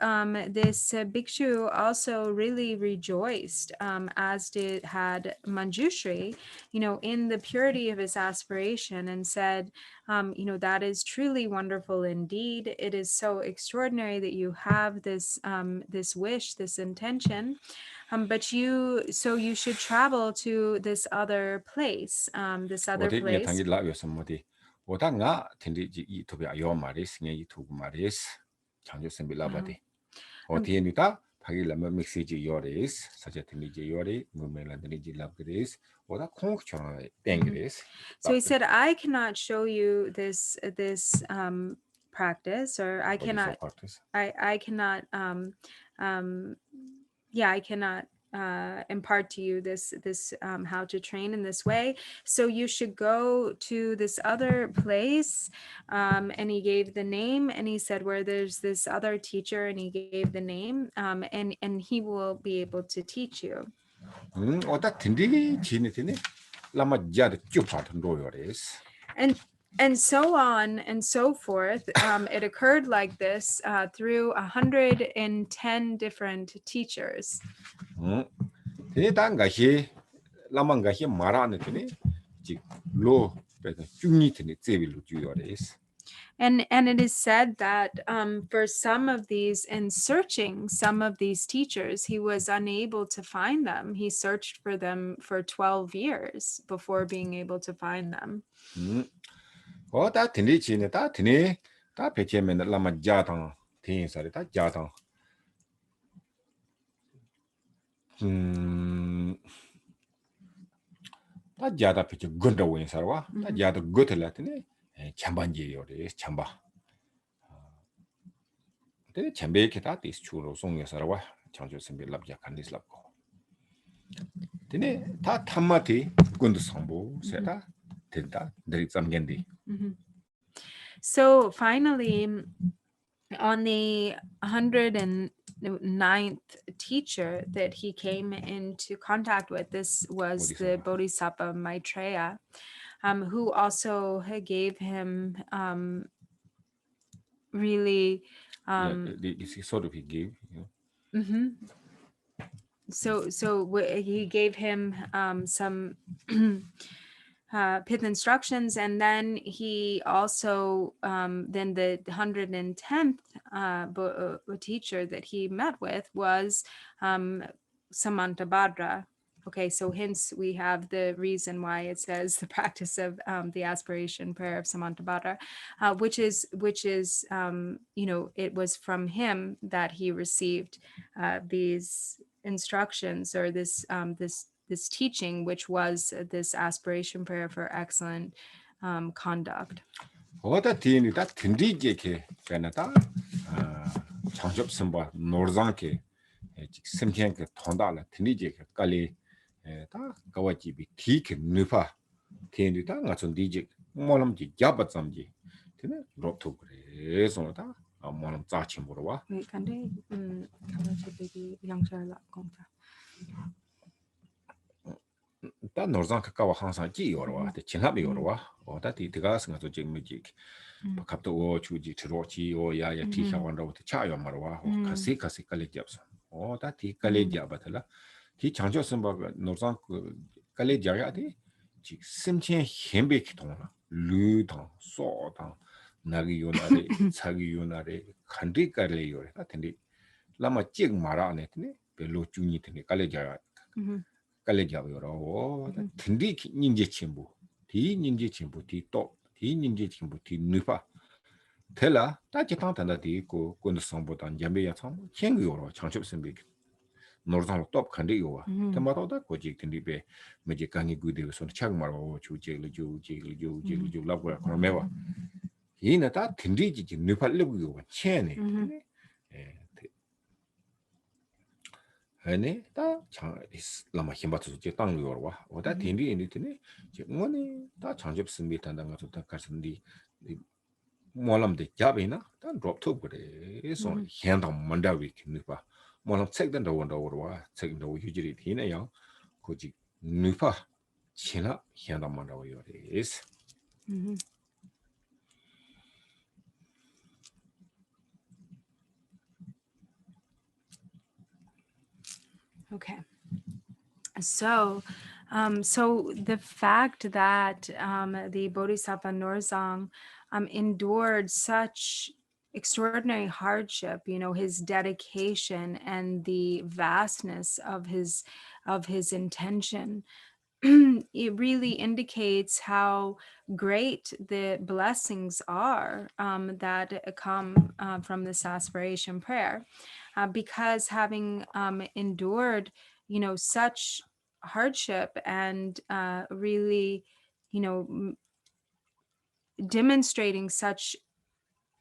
this bhikshu also really rejoiced, as had Manjushri, in the purity of his aspiration, and said, that is truly wonderful indeed. It is so extraordinary that you have this this wish, this intention. But you should travel to this other place, tangi la yo samodi. Oda nga tindi ji I to be ayo maris, nge I to maris. Chanjo sembi labadi. Oti enita pagi lama mixi ji yoris, sacha tindi ji yori, mumela tindi ji labgris. Oda kong chona tengris. So he said, I cannot show you this practice, or I cannot impart to you this how to train in this way. So you should go to this other place. And he gave the name, and he said where there's this other teacher, and he gave the name, and he will be able to teach you. Oda tindi jini tini lama jad chupat yoris. And so on and so forth. It occurred like this through 110 different teachers. Tini ta ngashi lama ngashi marane tini ji lo peta chungi tini tsebi lu yoris. And it is said that for some of these, in searching some of these teachers, he was unable to find them. He searched for them for 12 years before being able to find them. Ta tindi chini ta tini ta peche mena lama jatang tini sari ta jatang. Ta jata peche gunda wen sarwa. Ta jata gutela tini chambanji yoris, chamba. Tini chambe ki ta tis churo song sarwa. Chancho simbi labja kandis labko. Tini ta tamati gunda sambo seta tinta dari zamgendi. So finally, on the 109th teacher that he came into contact with, this was the Bodhisattva Maitreya, who also gave him really sort of he gave. So he gave him some pith instructions, and then he also then the 110th teacher that he met with was Samantabhadra. Okay, so hence we have the reason why it says the practice of the aspiration prayer of Samantabhadra, which is it was from him that he received these instructions, or this teaching, which was this aspiration prayer for excellent conduct. 어다 디니 다 딘디게게 베나다 장접 선바 노르장게 심켄게 통달라 딘디게게 깔리 다 가와지비 티케 누파 딘디다 나촌 디지 몰람지 잡았zam지 되네 로토 그래서 다 몰람 짜친 보러와 근데 가와지비 양절라 공사. 다 노르장 가까워 항상 지요러와 진합이 요러와 어다 디드가스 가서 지금지 갑도 주지 들어지 야야 티샤원로 차요 말와 가시 깔리 잡서 어다 티 깔리 잡아들라 티 장조 선바 노르장 깔리 잡야디 지 심chen 힘베기 통라 루당 소당 나기 요나레 사기 요나레 간디 깔리 요래 같은데 라마 찍 말아네 드네 별로 중이 드네 깔리 잡야 깔리 잡요로 든디 닌제 친구 디 닌제 친구 디 닌제 친구 디 누파 텔라 따지탕탄다 디고 군성보단 잠베야 참 챙겨요 장첩선비 노르상 톱 칸디요와 테마도다 고직 든디베 메지 강이 구데서 손 착마로 주제를 주 라고야 그러면와 이나다 든디지 누팔르고요 체네 아니 다 라마 힘받아서 제 땅을 와 어다 딘디 인디네 제 뭐니 다 장접습니다 단단가 좋다 가슴디 몰람데 잡이나 다 드롭톱 그래 그래서 현당 만다위 킨바 몰람 책된다 원다와 책도 유지리 되네요 고지 누파 지나 현당 만다위요 is Okay. So the fact that the Bodhisattva Norzang endured such extraordinary hardship, his dedication and the vastness of his intention, it really indicates how great the blessings are that come from this aspiration prayer, because having endured such hardship and really demonstrating such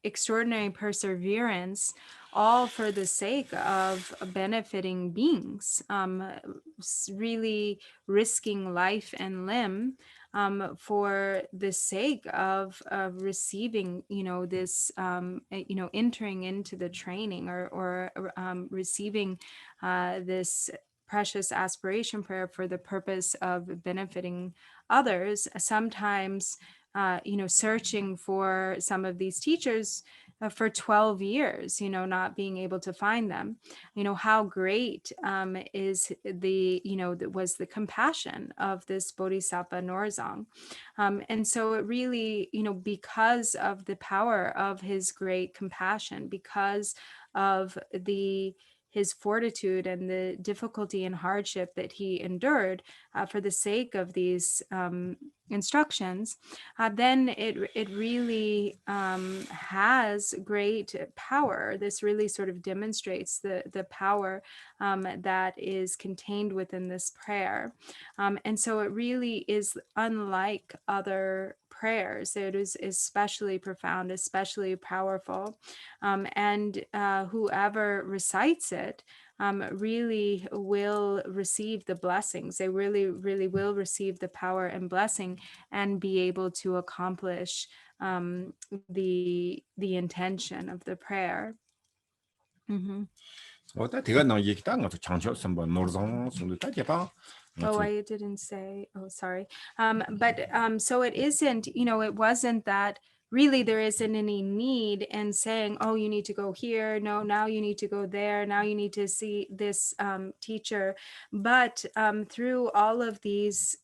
extraordinary perseverance, all for the sake of benefiting beings, really risking life and limb for the sake of receiving, this, entering into the training or receiving this precious aspiration prayer for the purpose of benefiting others. Sometimes searching for some of these teachers for 12 years, not being able to find them. How great is was the compassion of this Bodhisattva Norzang. And so it really, because of the power of his great compassion, because of his fortitude and the difficulty and hardship that he endured for the sake of these instructions, then it really has great power. This really sort of demonstrates the power that is contained within this prayer. And so it really is unlike other prayers. It is especially profound, especially powerful. And whoever recites it really will receive the blessings. They really, really will receive the power and blessing and be able to accomplish the intention of the prayer. 어다 대가 나 얘기다 가서 장접선바 노르장 손도 따지다 Oh, I didn't say, oh, sorry. But so it isn't, it wasn't that really there isn't any need in saying, oh, you need to go here. No, now you need to go there. Now you need to see this teacher. But through all of these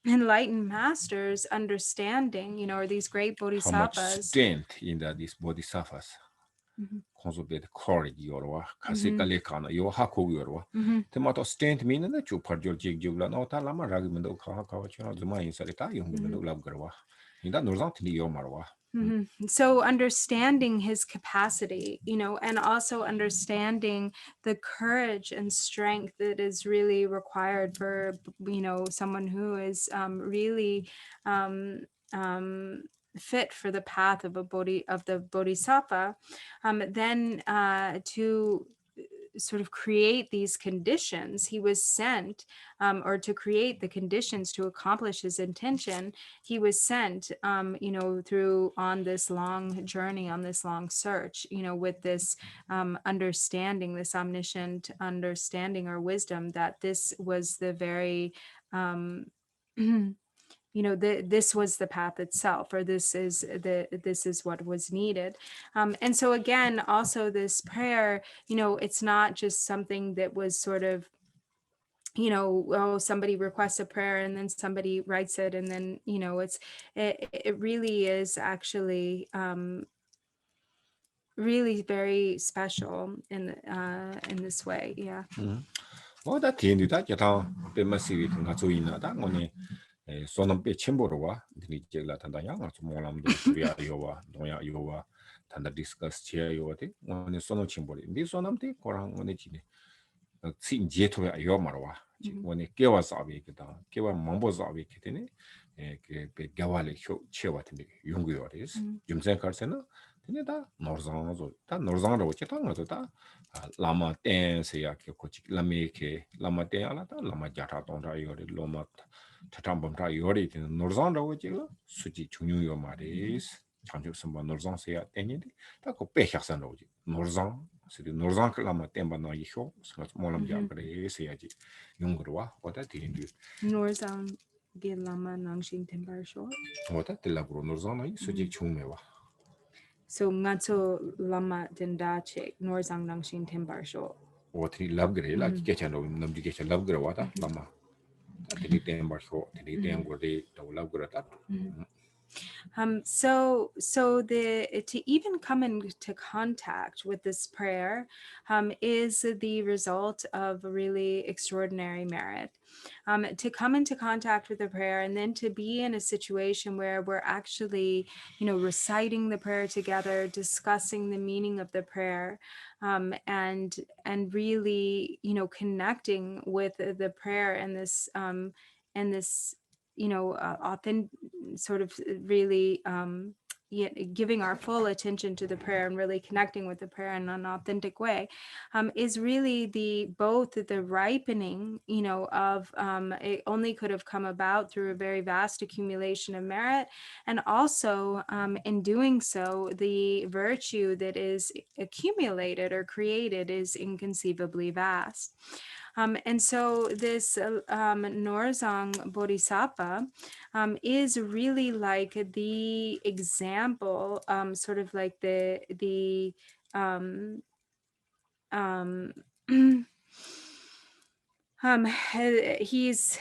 enlightened masters understanding, or these great how much bodhisattvas. strength in these bodhisattvas. Mhm. Consolidate courage yorwa, Mhm. kasikale kana yo haku yorwa. Mhm. Tomato strength mean na chu parjol jig jugla no ta lama ragmendo kha kha chuna zuma insarita yung mendo lab garwa. Inda norzang tini yo marwa. Mhm. So understanding his capacity, and also understanding the courage and strength that is really required for, someone who is really fit for the path of the bodhisattva, then to sort of create these conditions, he was sent, or to create the conditions to accomplish his intention, he was sent, through on this long journey, on this long search, with this understanding, this omniscient understanding or wisdom that this was the very, this was the path itself, or this is what was needed. And so again, also this prayer, it's not just something that was sort of, somebody requests a prayer and then somebody writes it, and then, it really is actually really very special in this way. Yeah. Oh, that thing that yata be massive kan ga ina da ngone sonam pe chemboro wa dini jegla tanda ya nga molam do ya yowa doya yowa tanda discuss che yowa te ngone sono chembori ndi sonam te korang ngone chine sin je to ya yo marwa ngone kewa sabe kita kewa mambo sabe kitene ke be gawale chewa tinde yungu yoris jumsen karsena tene da norzang zo da norzang ro che ta nga da lama ten se ya ke ko chi lame ke lama ten ala da lama jata ton ra yori loma tatambam ra yori tin norzang ro che la suji chunyu yo maris chamju samba norzang se ya teni da ko pe khaksan ro ji norzang se de norzang ka lama ten ba no yi sho sa molam ja kare se ya ji yungro wa da tin du Norzang ge lama nangshin tembar sho. wa da de la bro norzang no yi suji chume wa So ngatso lama denda che norzang nangshin tembar sho. wa tri lab gre la ke chan ro nam ji ke chan lab gre wa da lama da tri tem ba sho tri tem go de da lab gre ta So to even come into contact with this prayer is the result of really extraordinary merit. To come into contact with the prayer and then to be in a situation where we're actually, reciting the prayer together, discussing the meaning of the prayer, and really, connecting with the prayer and this authentic sort of really giving our full attention to the prayer and really connecting with the prayer in an authentic way is really both the ripening, of it only could have come about through a very vast accumulation of merit, and also in doing so, the virtue that is accumulated or created is inconceivably vast. And so this Norzang Bodhisattva is really like the example, sort of like the he's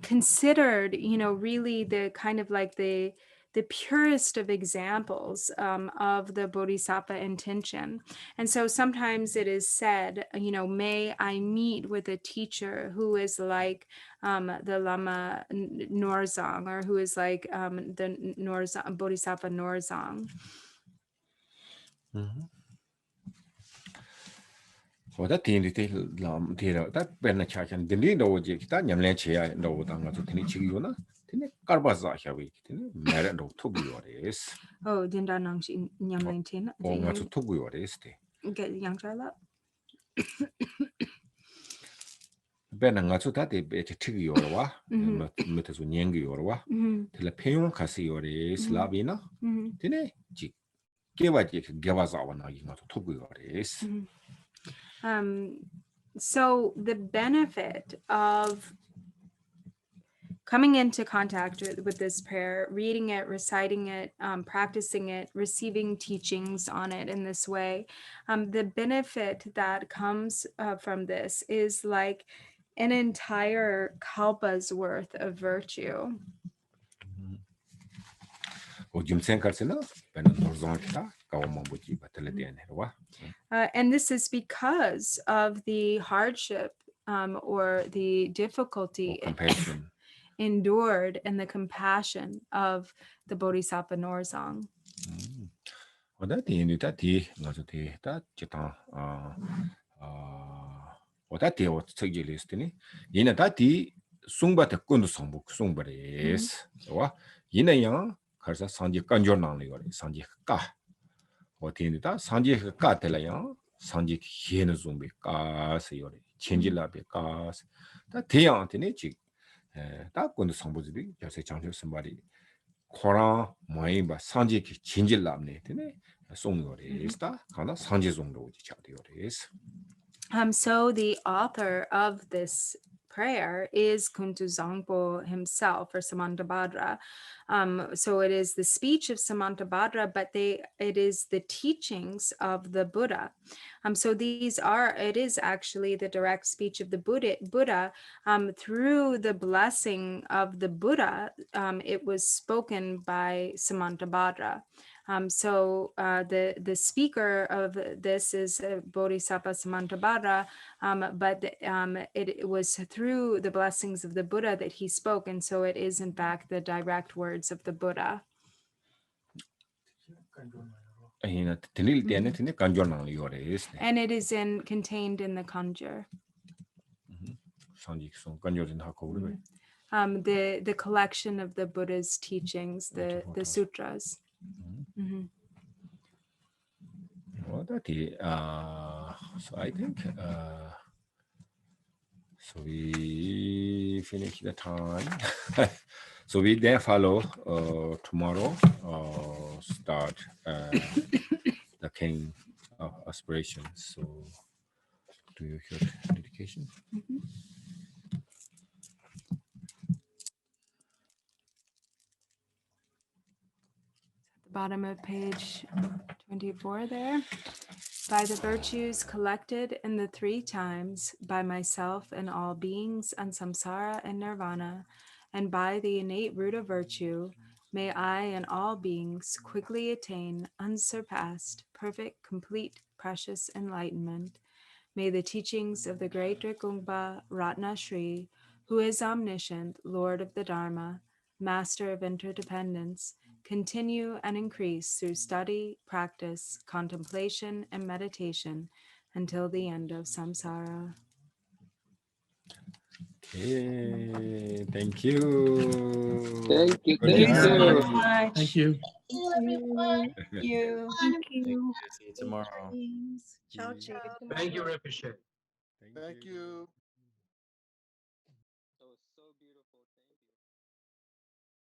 considered, really the kind of like the purest of examples of the bodhisattva intention. And so sometimes it is said, may I meet with a teacher who is like the Lama Norzang, or who is like the Norzang, Bodhisattva Norzang. So that thing they lam tira that ben na chachan dili do je kita nyamle che ya do ta nga so tini chi yo na tini karba za sha wi tini mere do to bu yo res Oh, dinda nang nyamlin tin. o nga so to bu yo res te Get yang chala. ben nga so ta de be che chi yo wa me te so nyeng yo wa te la pe yon ka si yo res la bi na tini ji ge wa ji ge wa za wa na yi nga so to bu yo res So the benefit of coming into contact with this prayer, reading it, reciting it, practicing it, receiving teachings on it in this way, the benefit that comes from this is like an entire kalpa's worth of virtue. And this is because of the hardship or the difficulty compassion. endured and the compassion of the Bodhisattva Norzong. 숭바테 꾼도 성북 숭바레스 와 이내양 가서 산지 간jor낭리 거리 산지 까 어디니다 산지 까텔라양 산지 희에는 좀비 까스 요리 천질라베 까스 다 대양한테네 지다 꾼도 성부지비 요새 장교 선발이 코랑 모임바 산지 진질랍네 되네 송요리스다 가나 산지 정도 지차되요리스. So the author of this prayer is Kuntu Zangpo himself, or Samantabhadra. So it is the speech of Samantabhadra, but it is the teachings of the Buddha. So it is actually the direct speech of the Buddha through the blessing of the Buddha. It was spoken by Samantabhadra. So the speaker of this is Bodhisattva Samantabhadra, but it was through the blessings of the Buddha that he spoke, and so it is in fact the direct words of the Buddha. And it is contained in the Kanjur. The collection of the Buddha's teachings, the sutras. Well, so I think so we finish the time. So we then follow tomorrow start the king of aspirations. So do you hear dedication? Bottom of page 24 there. By the virtues collected in the 3 times, by myself and all beings and samsara and nirvana, and by the innate root of virtue, may I and all beings quickly attain unsurpassed, perfect, complete, precious enlightenment. May the teachings of the great Drikungpa Ratna Shri, who is omniscient, Lord of the Dharma, Master of interdependence, continue and increase through study, practice, contemplation, and meditation until the end of samsara. Okay, thank you. Thank you. Thank you Thank very you. much. Thank you. Thank you. Thank you. See you tomorrow. Ciao, James. Thank you, Rinpoche. Thank you.